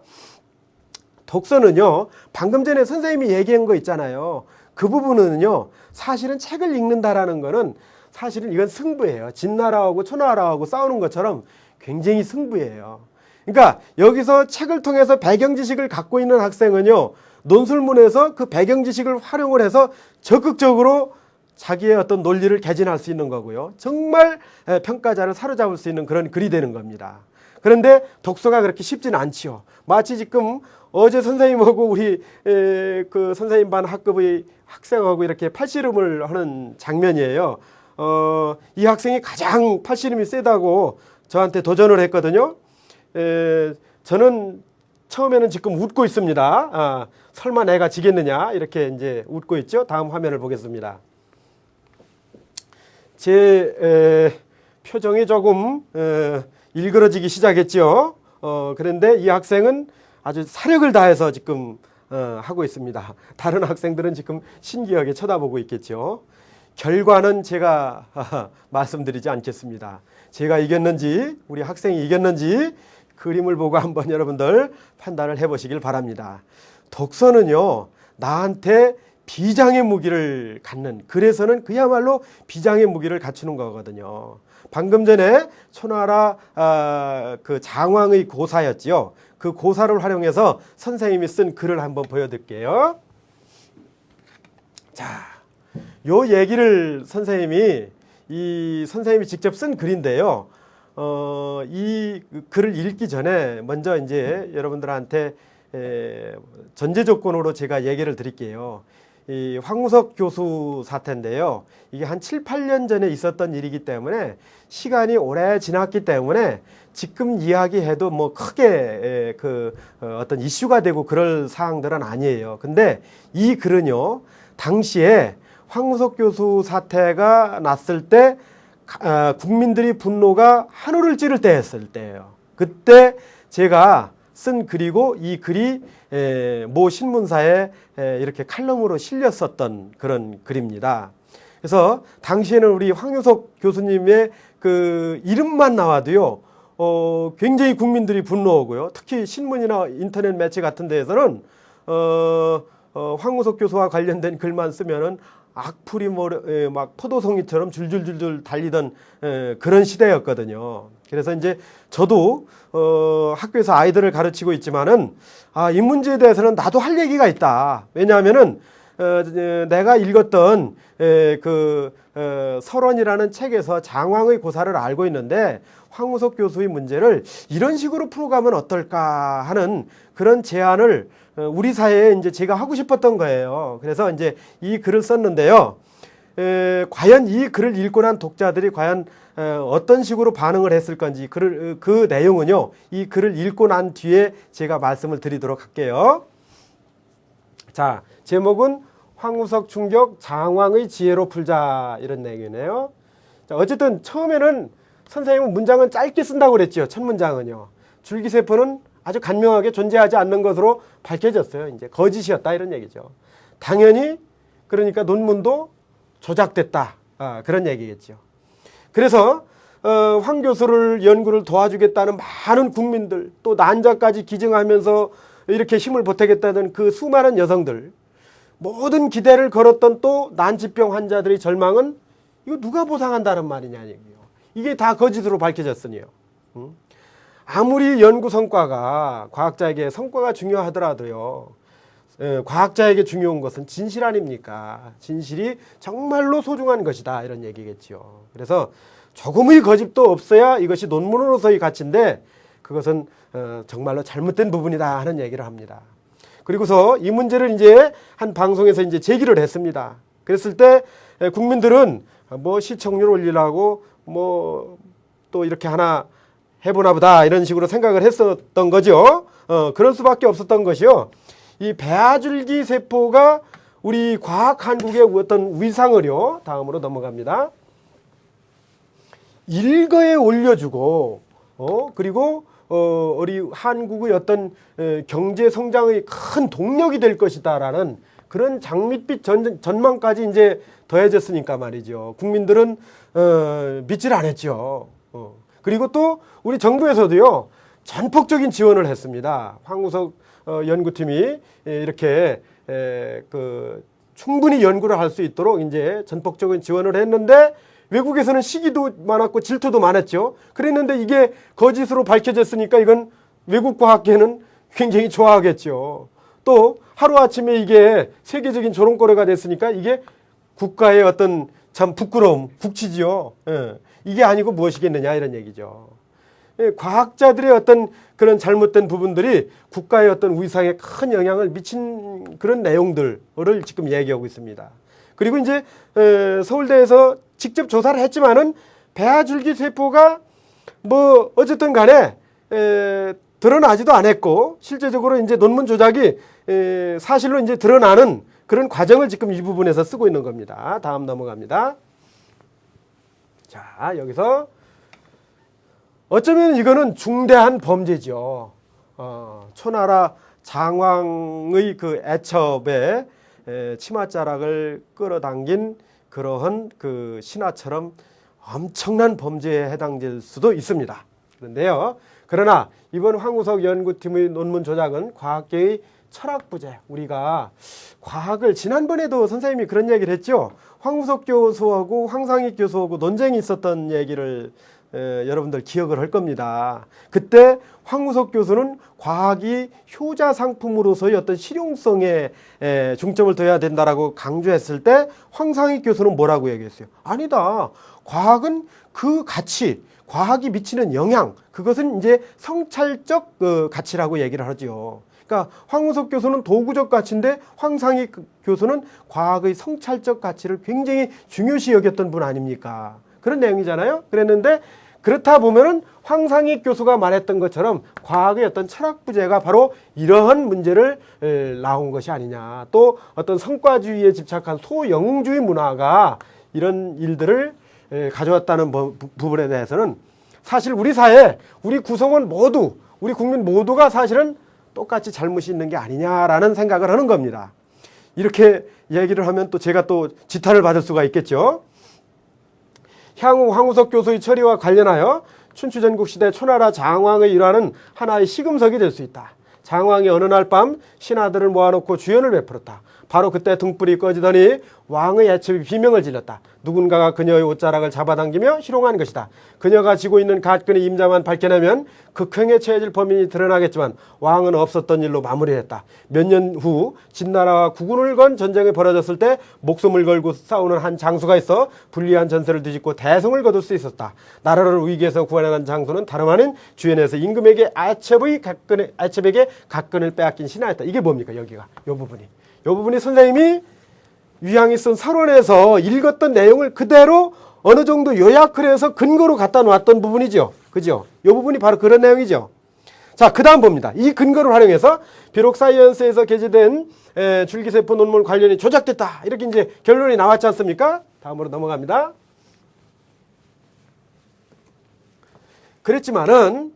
독서는요, 방금 전에 선생님이 얘기한 거 있잖아요. 그 부분은요, 사실은 책을 읽는다라는 거는 사실은 이건 승부예요. 진나라하고 초나라하고 싸우는 것처럼 굉장히 승부예요. 그러니까 여기서 책을 통해서 배경 지식을 갖고 있는 학생은요, 논술문에서 그 배경 지식을 활용을 해서 적극적으로 자기의 어떤 논리를 개진할 수 있는 거고요. 정말 평가자를 사로잡을 수 있는 그런 글이 되는 겁니다. 그런데 독서가 그렇게 쉽지는 않지요. 마치 지금 어제 선생님하고 우리 그 선생님 반 학급의 학생하고 이렇게 팔씨름을 하는 장면이에요. 이 학생이 가장 팔씨름이 세다고 저한테 도전을 했거든요. 저는 처음에는 지금 웃고 있습니다. 설마 내가 지겠느냐 이렇게 이제 웃고 있죠. 다음 화면을 보겠습니다. 제 표정이 조금 일그러지기 시작했죠. 그런데 이 학생은 아주 사력을 다해서 지금 하고 있습니다. 다른 학생들은 지금 신기하게 쳐다보고 있겠죠. 결과는 제가 말씀드리지 않겠습니다. 제가 이겼는지 우리 학생이 이겼는지 그림을 보고 한번 여러분들 판단을 해보시길 바랍니다. 독서는요, 나한테 비장의 무기를 갖는, 그래서는 그야말로 비장의 무기를 갖추는 거거든요. 방금 전에 초나라 그 장왕의 고사였지요. 그 고사를 활용해서 선생님이 쓴 글을 한번 보여드릴게요. 자, 요 얘기를 선생님이 직접 쓴 글인데요. 이 글을 읽기 전에 먼저 이제 여러분들한테 전제 조건으로 제가 얘기를 드릴게요. 이 황우석 교수 사태인데요. 이게 한 7, 8년 전에 있었던 일이기 때문에 시간이 오래 지났기 때문에 지금 이야기해도 뭐 크게 어떤 이슈가 되고 그럴 사항들은 아니에요. 근데 이 글은요, 당시에 황우석 교수 사태가 났을 때 국민들이 분노가 하늘을 찌를 때였을 때예요. 그때 제가 쓴 글이고 이 글이 모 신문사에 이렇게 칼럼으로 실렸었던 그런 글입니다. 그래서 당시에는 우리 황우석 교수님의 그 이름만 나와도요, 굉장히 국민들이 분노하고요. 특히 신문이나 인터넷 매체 같은 데에서는 황우석 교수와 관련된 글만 쓰면은 악플이 막 포도송이처럼 줄줄줄줄 달리던 그런 시대였거든요. 그래서 이제 저도 학교에서 아이들을 가르치고 있지만은 이 문제에 대해서는 나도 할 얘기가 있다. 왜냐하면은 내가 읽었던 설원이라는 책에서 장왕의 고사를 알고 있는데 황우석 교수의 문제를 이런 식으로 풀어가면 어떨까 하는 그런 제안을 우리 사회에 이제 제가 하고 싶었던 거예요. 그래서 이제 이 글을 썼는데요. 과연 이 글을 읽고 난 독자들이 과연 어떤 식으로 반응을 했을 건지 그 내용은요, 이 글을 읽고 난 뒤에 제가 말씀을 드리도록 할게요. 자, 제목은 황우석 충격 장왕의 지혜로 풀자, 이런 내용이네요. 자, 어쨌든 처음에는 선생님은 문장은 짧게 쓴다고 그랬죠. 첫 문장은요. 줄기세포는 아주 간명하게 존재하지 않는 것으로 밝혀졌어요. 이제 거짓이었다, 이런 얘기죠. 당연히 그러니까 논문도 조작됐다, 그런 얘기겠죠. 그래서 황 교수를 연구를 도와주겠다는 많은 국민들, 또 난자까지 기증하면서 이렇게 힘을 보태겠다는 그 수많은 여성들, 모든 기대를 걸었던 또 난치병 환자들의 절망은 이거 누가 보상한다는 말이냐 얘기예요. 이게 다 거짓으로 밝혀졌으니요. 아무리 연구 성과가 과학자에게 성과가 중요하더라도요, 과학자에게 중요한 것은 진실 아닙니까? 진실이 정말로 소중한 것이다, 이런 얘기겠죠. 그래서 조금의 거짓도 없어야 이것이 논문으로서의 가치인데 그것은 정말로 잘못된 부분이다 하는 얘기를 합니다. 그리고서 이 문제를 이제 한 방송에서 이제 제기를 했습니다. 그랬을 때 국민들은 뭐 시청률 올리려고 뭐 또 이렇게 하나 해보나 보다, 이런 식으로 생각을 했었던 거죠. 그럴 수밖에 없었던 것이요. 이 배아줄기 세포가 우리 과학 한국의 어떤 위상을요, 다음으로 넘어갑니다. 일거에 올려주고, 그리고 우리 한국의 어떤 경제 성장의 큰 동력이 될 것이다라는 그런 장밋빛 전망까지 이제 더해졌으니까 말이죠. 국민들은 믿질 않았죠. 그리고 또 우리 정부에서도요, 전폭적인 지원을 했습니다. 황우석 연구팀이 이렇게 충분히 연구를 할 수 있도록 이제 전폭적인 지원을 했는데, 외국에서는 시기도 많았고 질투도 많았죠. 그랬는데 이게 거짓으로 밝혀졌으니까 이건 외국 과학계는 굉장히 좋아하겠죠. 또 하루아침에 이게 세계적인 조롱거리가 됐으니까 이게 국가의 어떤 참 부끄러움, 국치지요. 이게 아니고 무엇이겠느냐, 이런 얘기죠. 과학자들의 어떤 그런 잘못된 부분들이 국가의 어떤 위상에 큰 영향을 미친 그런 내용들을 지금 얘기하고 있습니다. 그리고 이제 서울대에서 직접 조사를 했지만은 배아줄기 세포가 뭐 어쨌든 간에 드러나지도 않았고, 실제적으로 이제 논문 조작이 사실로 이제 드러나는 그런 과정을 지금 이 부분에서 쓰고 있는 겁니다. 다음 넘어갑니다. 자, 여기서 어쩌면 이거는 중대한 범죄죠. 초나라 장왕의 그 애첩에 치맛자락을 끌어당긴 그러한 그 신하처럼 엄청난 범죄에 해당될 수도 있습니다. 그런데요. 그러나 이번 황우석 연구팀의 논문 조작은 과학계의 철학 부재. 우리가 과학을 지난번에도 선생님이 그런 얘기를 했죠. 황우석 교수하고 황상익 교수하고 논쟁이 있었던 얘기를 여러분들 기억을 할 겁니다. 그때 황우석 교수는 과학이 효자 상품으로서의 어떤 실용성에 중점을 둬야 된다라고 강조했을 때 황상익 교수는 뭐라고 얘기했어요? 아니다. 과학은 그 가치, 과학이 미치는 영향, 그것은 이제 성찰적 가치라고 얘기를 하죠. 그러니까 황우석 교수는 도구적 가치인데 황상익 교수는 과학의 성찰적 가치를 굉장히 중요시 여겼던 분 아닙니까? 그런 내용이잖아요. 그랬는데 그렇다 보면은 황상익 교수가 말했던 것처럼 과학의 어떤 철학 부재가 바로 이러한 문제를 나온 것이 아니냐. 또 어떤 성과주의에 집착한 소영웅주의 문화가 이런 일들을 가져왔다는 부분에 대해서는 사실 우리 사회, 우리 구성원 모두, 우리 국민 모두가 사실은 똑같이 잘못이 있는 게 아니냐라는 생각을 하는 겁니다. 이렇게 얘기를 하면 또 제가 또 지탄을 받을 수가 있겠죠. 향후 황우석 교수의 처리와 관련하여 춘추전국시대 초나라 장왕의 일화는 하나의 시금석이 될 수 있다. 장왕이 어느 날 밤 신하들을 모아놓고 주연을 베풀었다. 바로 그때 등불이 꺼지더니 왕의 애첩이 비명을 질렀다. 누군가가 그녀의 옷자락을 잡아당기며 희롱한 것이다. 그녀가 지고 있는 갓근의 임자만 밝혀내면 극형에 처해질 범인이 드러나겠지만 왕은 없었던 일로 마무리했다. 몇 년 후 진나라와 국운을 건 전쟁이 벌어졌을 때 목숨을 걸고 싸우는 한 장수가 있어 불리한 전세를 뒤집고 대성을 거둘 수 있었다. 나라를 위기에서 구원해낸 장수는 다름 아닌 주연에서 임금에게 애첩에게 갓근을 빼앗긴 신하였다. 이게 뭡니까? 여기가 이 부분이 선생님이 위양이 쓴 서론에서 읽었던 내용을 그대로 어느 정도 요약을 해서 근거로 갖다 놓았던 부분이죠. 그죠? 이 부분이 바로 그런 내용이죠. 자, 그 다음 봅니다. 이 근거를 활용해서 비록 사이언스에서 게재된 줄기세포 논문 관련이 조작됐다. 이렇게 이제 결론이 나왔지 않습니까? 다음으로 넘어갑니다. 그랬지만은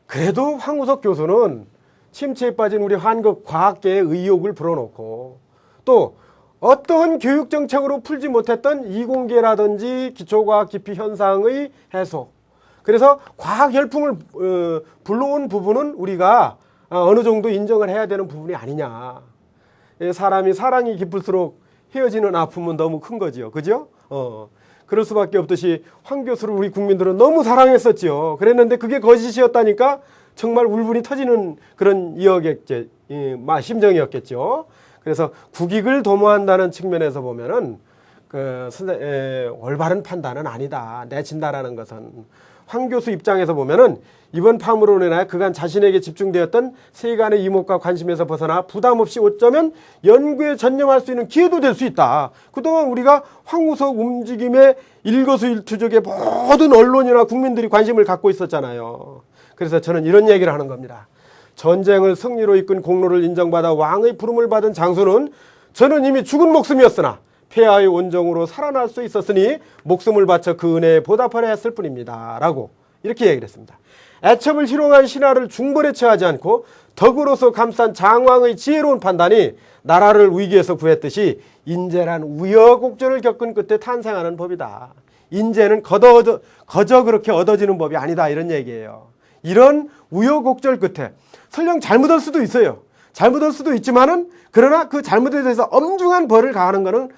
그래도 황우석 교수는 침체에 빠진 우리 한국 과학계의 의욕을 불어넣고 또 어떠한 교육정책으로 풀지 못했던 이공계라든지 기초과학 기피 현상의 해소, 그래서 과학 열풍을 불러온 부분은 우리가 어느 정도 인정을 해야 되는 부분이 아니냐. 사람이 사랑이 깊을수록 헤어지는 아픔은 너무 큰 거지요. 그죠? 그럴 수밖에 없듯이 황 교수를 우리 국민들은 너무 사랑했었지요. 그랬는데 그게 거짓이었다니까 정말 울분이 터지는 그런 심정이었겠죠. 그래서 국익을 도모한다는 측면에서 보면은 올바른 판단은 아니다. 내친다라는 것은 황 교수 입장에서 보면은 이번 파문으로 인하여 그간 자신에게 집중되었던 세간의 이목과 관심에서 벗어나 부담 없이 어쩌면 연구에 전념할 수 있는 기회도 될 수 있다. 그동안 우리가 황우석 움직임에 일거수일투족의 모든 언론이나 국민들이 관심을 갖고 있었잖아요. 그래서 저는 이런 얘기를 하는 겁니다. 전쟁을 승리로 이끈 공로를 인정받아 왕의 부름을 받은 장수는 저는 이미 죽은 목숨이었으나 폐하의 온정으로 살아날 수 있었으니 목숨을 바쳐 그 은혜에 보답하려 했을 뿐입니다. 라고 이렇게 얘기를 했습니다. 애첩을 희롱한 신하를 중벌에 처하지 않고 덕으로서 감싼 장왕의 지혜로운 판단이 나라를 위기에서 구했듯이 인재란 우여곡절을 겪은 끝에 탄생하는 법이다. 인재는 거저 그렇게 얻어지는 법이 아니다. 이런 얘기예요. 이런 우여곡절 끝에 설령 잘못할 수도 있어요. 잘못할 수도 있지만은 그러나 그 잘못에 대해서 엄중한 벌을 가하는 것은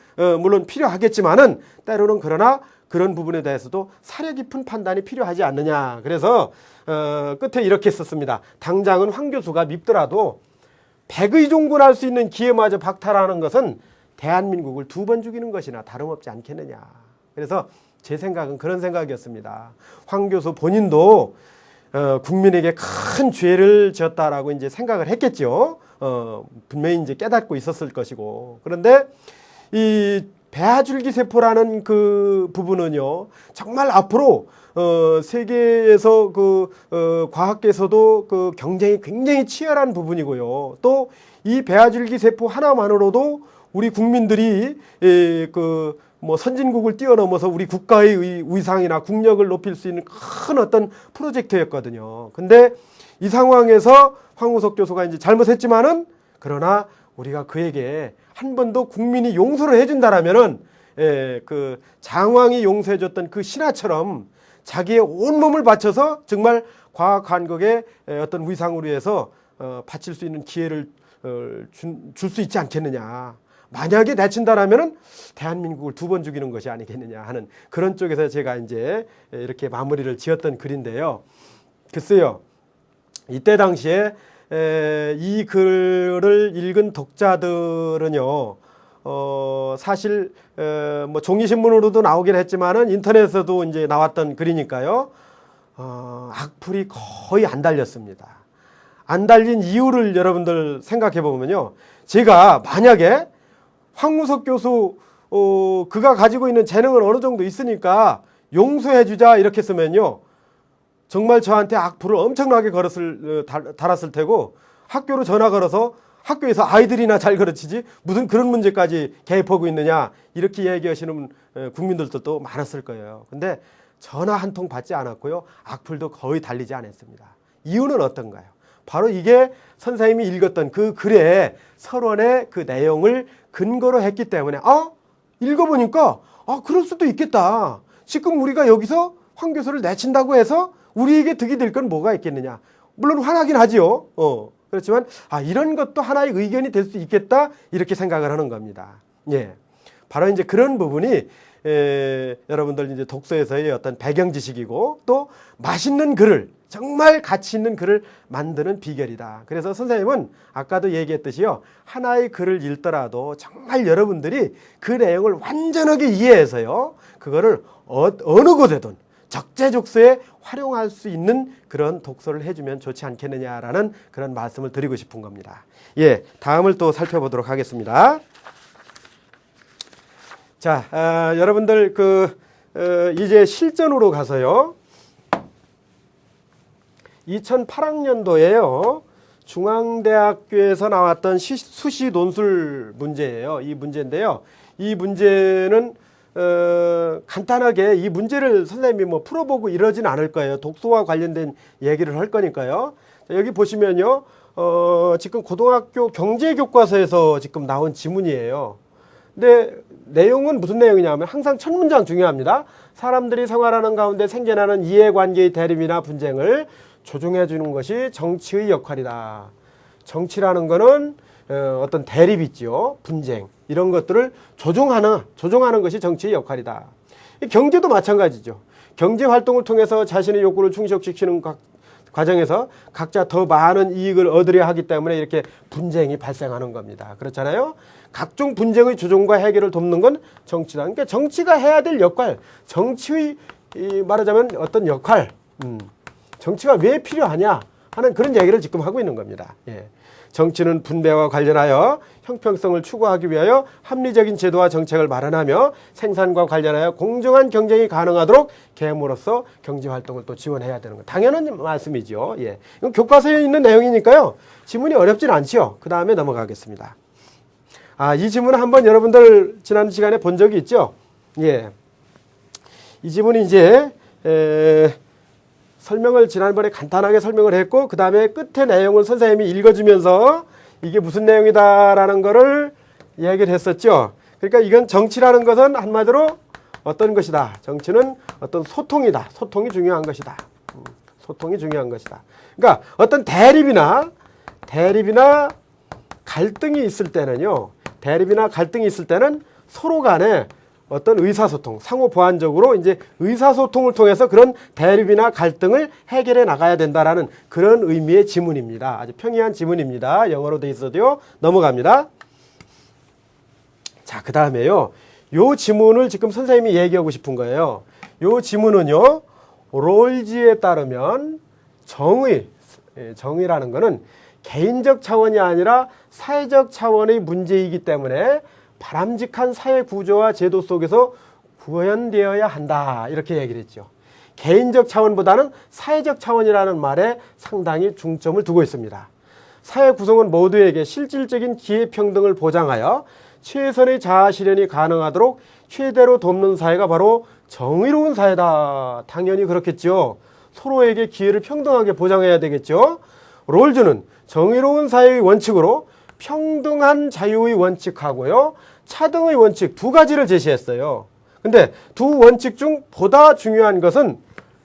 물론 필요하겠지만은 때로는 그러나 그런 부분에 대해서도 사려 깊은 판단이 필요하지 않느냐. 그래서 끝에 이렇게 썼습니다. 당장은 황 교수가 밉더라도 백의종군할 수 있는 기회마저 박탈하는 것은 대한민국을 2번 죽이는 것이나 다름없지 않겠느냐. 그래서 제 생각은 그런 생각이었습니다. 황 교수 본인도 국민에게 큰 죄를 지었다라고 이제 생각을 했겠죠. 분명히 이제 깨닫고 있었을 것이고. 그런데 이 배아줄기세포라는 그 부분은요, 정말 앞으로 세계에서 과학계에서도 그 경쟁이 굉장히 치열한 부분이고요. 또 이 배아줄기세포 하나만으로도 우리 국민들이 뭐 선진국을 뛰어넘어서 우리 국가의 위상이나 국력을 높일 수 있는 큰 어떤 프로젝트였거든요. 근데 이 상황에서 황우석 교수가 이제 잘못했지만은 그러나 우리가 그에게 한 번 더 국민이 용서를 해준다라면은 그 장왕이 용서해줬던 그 신하처럼 자기의 온몸을 바쳐서 정말 과학 한국의 어떤 위상으로 해서 바칠 수 있는 기회를 줄 수 있지 않겠느냐. 만약에 내친다라면은 대한민국을 2번 죽이는 것이 아니겠느냐 하는 그런 쪽에서 제가 이제 이렇게 마무리를 지었던 글인데요. 글쎄요, 이때 당시에 이 글을 읽은 독자들은요, 사실 뭐 종이신문으로도 나오긴 했지만은 인터넷에서도 이제 나왔던 글이니까요, 악플이 거의 안 달렸습니다. 안 달린 이유를 여러분들 생각해 보면요, 제가 만약에 황우석 교수 그가 가지고 있는 재능은 어느 정도 있으니까 용서해 주자 이렇게 쓰면요, 정말 저한테 악플을 엄청나게 달았을 테고, 학교로 전화 걸어서 학교에서 아이들이나 잘 가르치지 무슨 그런 문제까지 개입하고 있느냐 이렇게 얘기하시는 국민들도 또 많았을 거예요. 근데 전화 한 통 받지 않았고요, 악플도 거의 달리지 않았습니다. 이유는 어떤가요? 바로 이게 선생님이 읽었던 그 글의 서론의 그 내용을 근거로 했기 때문에 읽어보니까 그럴 수도 있겠다. 지금 우리가 여기서 황 교수를 내친다고 해서 우리에게 득이 될 건 뭐가 있겠느냐. 물론 화나긴 하지요. 그렇지만 이런 것도 하나의 의견이 될 수 있겠다 이렇게 생각을 하는 겁니다. 예, 바로 이제 그런 부분이 여러분들 이제 독서에서의 어떤 배경 지식이고 또 맛있는 글을, 정말 가치 있는 글을 만드는 비결이다. 그래서 선생님은 아까도 얘기했듯이요, 하나의 글을 읽더라도 정말 여러분들이 그 내용을 완전하게 이해해서요, 그거를 어느 곳에든 적재적소에 활용할 수 있는 그런 독서를 해주면 좋지 않겠느냐라는 그런 말씀을 드리고 싶은 겁니다. 예, 다음을 또 살펴보도록 하겠습니다. 자, 여러분들 이제 실전으로 가서요, 2008학년도에요 중앙대학교에서 나왔던 수시 논술 문제예요. 이 문제인데요, 이 문제는 간단하게 이 문제를 선생님이 뭐 풀어보고 이러진 않을 거예요. 독서와 관련된 얘기를 할 거니까요. 자, 여기 보시면요, 지금 고등학교 경제교과서에서 지금 나온 지문이에요. 근데 내용은 무슨 내용이냐면 항상 첫 문장 중요합니다. 사람들이 생활하는 가운데 생겨나는 이해관계의 대립이나 분쟁을 조정해 주는 것이 정치의 역할이다. 정치라는 거는 어떤 대립 있죠. 분쟁. 이런 것들을 조정하는 것이 정치의 역할이다. 경제도 마찬가지죠. 경제 활동을 통해서 자신의 욕구를 충족시키는 과정에서 각자 더 많은 이익을 얻으려 하기 때문에 이렇게 분쟁이 발생하는 겁니다. 그렇잖아요. 각종 분쟁의 조정과 해결을 돕는 건 정치다. 그러니까 정치가 해야 될 역할, 정치의 말하자면 어떤 역할, 정치가 왜 필요하냐 하는 그런 얘기를 지금 하고 있는 겁니다. 예. 정치는 분배와 관련하여 형평성을 추구하기 위하여 합리적인 제도와 정책을 마련하며 생산과 관련하여 공정한 경쟁이 가능하도록 계엄으로써 경제활동을 또 지원해야 되는 것. 당연한 말씀이죠. 예. 이건 교과서에 있는 내용이니까요, 지문이 어렵진 않지요. 그 다음에 넘어가겠습니다. 이 지문은 한번 여러분들 지난 시간에 본 적이 있죠. 예. 이 지문이 이제 설명을 지난번에 간단하게 설명을 했고, 그 다음에 끝에 내용을 선생님이 읽어주면서 이게 무슨 내용이다라는 거를 이야기를 했었죠. 그러니까 이건 정치라는 것은 한마디로 어떤 것이다. 정치는 어떤 소통이다. 소통이 중요한 것이다. 소통이 중요한 것이다. 그러니까 어떤 대립이나 갈등이 있을 때는요, 대립이나 갈등이 있을 때는 서로 간에 어떤 의사소통, 상호 보완적으로 이제 의사소통을 통해서 그런 대립이나 갈등을 해결해 나가야 된다라는 그런 의미의 지문입니다. 아주 평이한 지문입니다. 영어로 돼 있어도요. 넘어갑니다. 자, 그 다음에요, 요 지문을 지금 선생님이 얘기하고 싶은 거예요. 요 지문은요, 롤지에 따르면 정의라는 거는 개인적 차원이 아니라 사회적 차원의 문제이기 때문에 바람직한 사회 구조와 제도 속에서 구현되어야 한다. 이렇게 얘기를 했죠. 개인적 차원보다는 사회적 차원이라는 말에 상당히 중점을 두고 있습니다. 사회 구성원 모두에게 실질적인 기회평등을 보장하여 최선의 자아 실현이 가능하도록 최대로 돕는 사회가 바로 정의로운 사회다. 당연히 그렇겠죠. 서로에게 기회를 평등하게 보장해야 되겠죠. 롤즈는 정의로운 사회의 원칙으로 평등한 자유의 원칙하고요, 차등의 원칙 두 가지를 제시했어요. 근데 두 원칙 중 보다 중요한 것은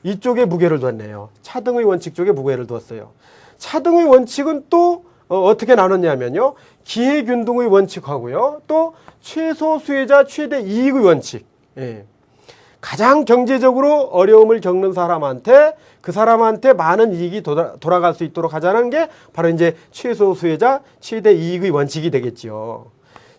이쪽에 무게를 뒀네요. 차등의 원칙 쪽에 무게를 두었어요. 차등의 원칙은 또 어떻게 나눴냐면요, 기회균등의 원칙하고요, 또 최소 수혜자 최대 이익의 원칙. 예. 가장 경제적으로 어려움을 겪는 사람한테, 그 사람한테 많은 이익이 돌아갈 수 있도록 하자는 게 바로 이제 최소 수혜자 최대 이익의 원칙이 되겠죠.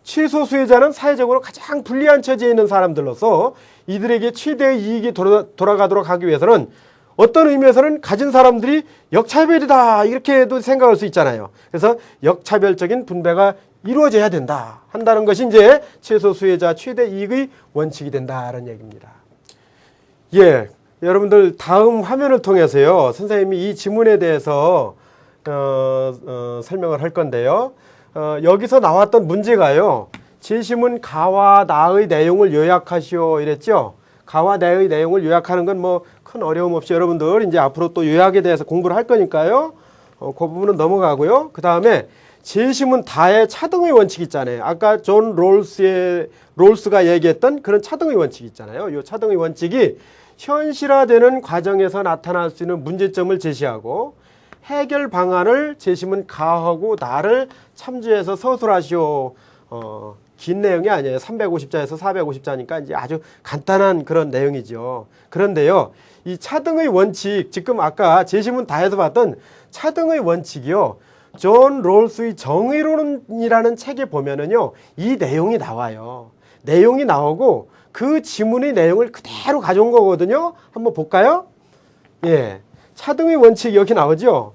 최소 수혜자는 사회적으로 가장 불리한 처지에 있는 사람들로서 이들에게 최대의 이익이 돌아가도록 하기 위해서는 어떤 의미에서는 가진 사람들이 역차별이다, 이렇게도 생각할 수 있잖아요. 그래서 역차별적인 분배가 이루어져야 된다 한다는 것이 이제 최소 수혜자 최대 이익의 원칙이 된다는 얘기입니다. 예, 여러분들 다음 화면을 통해서요, 선생님이 이 지문에 대해서 설명을 할 건데요. 여기서 나왔던 문제가요, 제시문 가와 나의 내용을 요약하시오 이랬죠. 가와 나의 내용을 요약하는 건 뭐 큰 어려움 없이 여러분들 이제 앞으로 또 요약에 대해서 공부를 할 거니까요. 그 부분은 넘어가고요. 그 다음에 제시문 다의 차등의 원칙 있잖아요. 아까 존 롤스가 얘기했던 그런 차등의 원칙 있잖아요. 이 차등의 원칙이 현실화되는 과정에서 나타날 수 있는 문제점을 제시하고 해결 방안을 제시문 가하고 나를 참조해서 서술하시오. 긴 내용이 아니에요. 350자에서 450자니까 이제 아주 간단한 그런 내용이죠. 그런데요, 이 차등의 원칙, 지금 아까 제시문 다에서 봤던 차등의 원칙이요, 존 롤스의 정의론이라는 책에 보면은요, 이 내용이 나와요. 내용이 나오고 그 지문의 내용을 그대로 가져온 거거든요. 한번 볼까요? 예, 차등의 원칙이 여기 나오죠.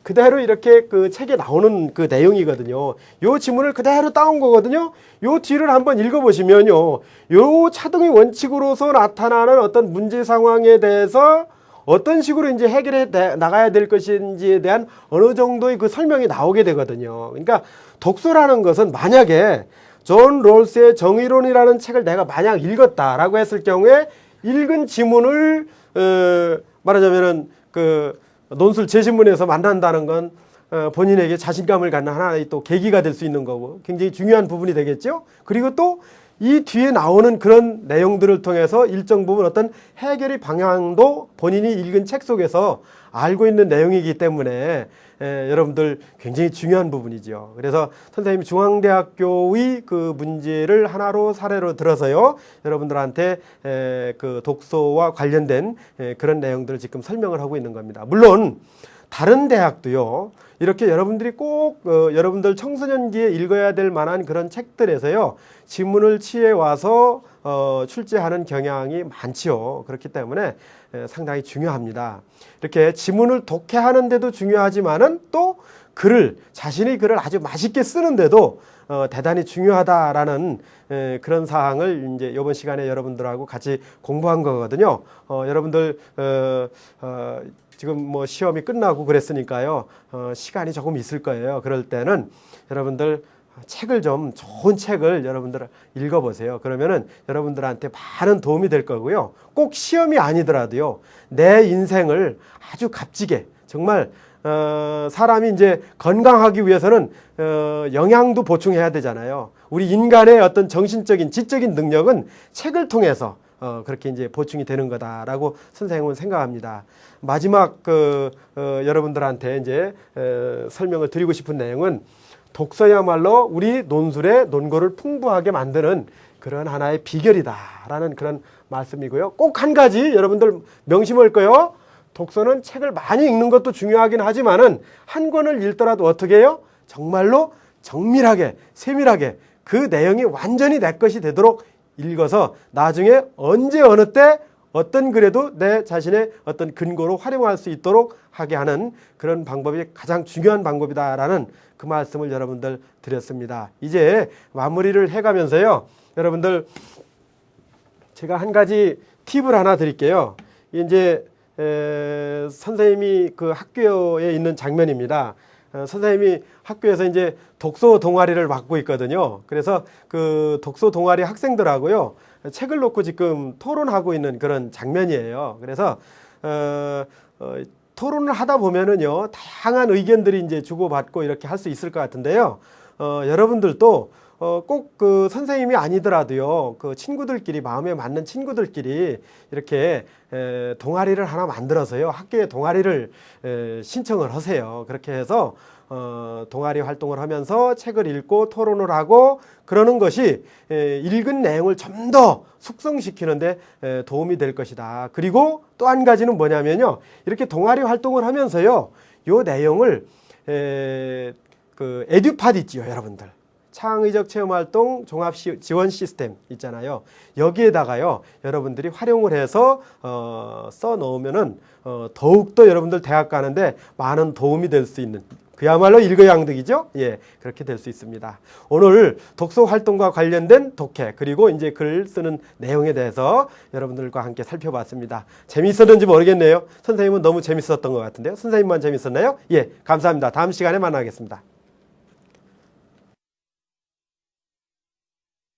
그대로 이렇게 그 책에 나오는 그 내용이거든요. 요 지문을 그대로 따온 거거든요. 요 뒤를 한번 읽어보시면요, 요 차등의 원칙으로서 나타나는 어떤 문제 상황에 대해서 어떤 식으로 이제 해결해 나가야 될 것인지에 대한 어느 정도의 그 설명이 나오게 되거든요. 그러니까 독서라는 것은 만약에 존 롤스의 정의론이라는 책을 내가 만약 읽었다라고 했을 경우에 읽은 지문을 말하자면은 그 논술 제시문에서 만난다는 건 본인에게 자신감을 갖는 하나의 또 계기가 될 수 있는 거고 굉장히 중요한 부분이 되겠죠. 그리고 또 이 뒤에 나오는 그런 내용들을 통해서 일정 부분 어떤 해결의 방향도 본인이 읽은 책 속에서 알고 있는 내용이기 때문에 여러분들 굉장히 중요한 부분이죠. 그래서 선생님이 중앙대학교의 그 문제를 하나로 사례로 들어서요, 여러분들한테 그 독서와 관련된 그런 내용들을 지금 설명을 하고 있는 겁니다. 물론 다른 대학도요, 이렇게 여러분들이 꼭 여러분들 청소년기에 읽어야 될 만한 그런 책들에서요, 지문을 취해 와서 출제하는 경향이 많지요. 그렇기 때문에 상당히 중요합니다. 이렇게 지문을 독해하는데도 중요하지만은 또 자신의 글을 아주 맛있게 쓰는데도 대단히 중요하다라는 그런 사항을 이제 이번 시간에 여러분들하고 같이 공부한 거거든요. 여러분들 지금 뭐 시험이 끝나고 그랬으니까요, 시간이 조금 있을 거예요. 그럴 때는 여러분들 책을 좀, 좋은 책을 여러분들 읽어보세요. 그러면은 여러분들한테 많은 도움이 될 거고요. 꼭 시험이 아니더라도요, 내 인생을 아주 값지게, 정말 사람이 이제 건강하기 위해서는 영양도 보충해야 되잖아요. 우리 인간의 어떤 정신적인, 지적인 능력은 책을 통해서 그렇게 이제 보충이 되는 거다라고 선생님은 생각합니다. 마지막 여러분들한테 이제 설명을 드리고 싶은 내용은, 독서야말로 우리 논술의 논거를 풍부하게 만드는 그런 하나의 비결이다라는 그런 말씀이고요. 꼭 한 가지 여러분들 명심할 거요. 독서는 책을 많이 읽는 것도 중요하긴 하지만은 한 권을 읽더라도 어떻게 해요? 정말로 정밀하게, 세밀하게 그 내용이 완전히 내 것이 되도록 읽어서 나중에 언제 어느 때 어떤 글에도 내 자신의 어떤 근거로 활용할 수 있도록 하게 하는 그런 방법이 가장 중요한 방법이다라는 그 말씀을 여러분들 드렸습니다. 이제 마무리를 해가면서요, 여러분들 제가 한 가지 팁을 하나 드릴게요. 이제 선생님이 그 학교에 있는 장면입니다. 선생님이 학교에서 이제 독서 동아리를 맡고 있거든요. 그래서 그 독서 동아리 학생들하고요, 책을 놓고 지금 토론하고 있는 그런 장면이에요. 그래서 토론을 하다 보면은요, 다양한 의견들이 이제 주고받고 이렇게 할 수 있을 것 같은데요. 여러분들도 꼭 그 선생님이 아니더라도요, 그 친구들끼리, 마음에 맞는 친구들끼리 이렇게 동아리를 하나 만들어서요, 학교에 동아리를 신청을 하세요. 그렇게 해서 동아리 활동을 하면서 책을 읽고 토론을 하고 그러는 것이 읽은 내용을 좀 더 숙성시키는데 도움이 될 것이다. 그리고 또 한 가지는 뭐냐면요, 이렇게 동아리 활동을 하면서요, 요 내용을 그 에듀팟 있지요, 여러분들. 창의적 체험활동 종합 지원 시스템 있잖아요. 여기에다가요, 여러분들이 활용을 해서 써 넣으면은 더욱더 여러분들 대학 가는데 많은 도움이 될 수 있는, 그야말로 일거양득이죠. 예, 그렇게 될 수 있습니다. 오늘 독서 활동과 관련된 독해, 그리고 이제 글 쓰는 내용에 대해서 여러분들과 함께 살펴봤습니다. 재미있었는지 모르겠네요. 선생님은 너무 재밌었던 것 같은데요. 선생님만 재밌었나요? 예, 감사합니다. 다음 시간에 만나겠습니다.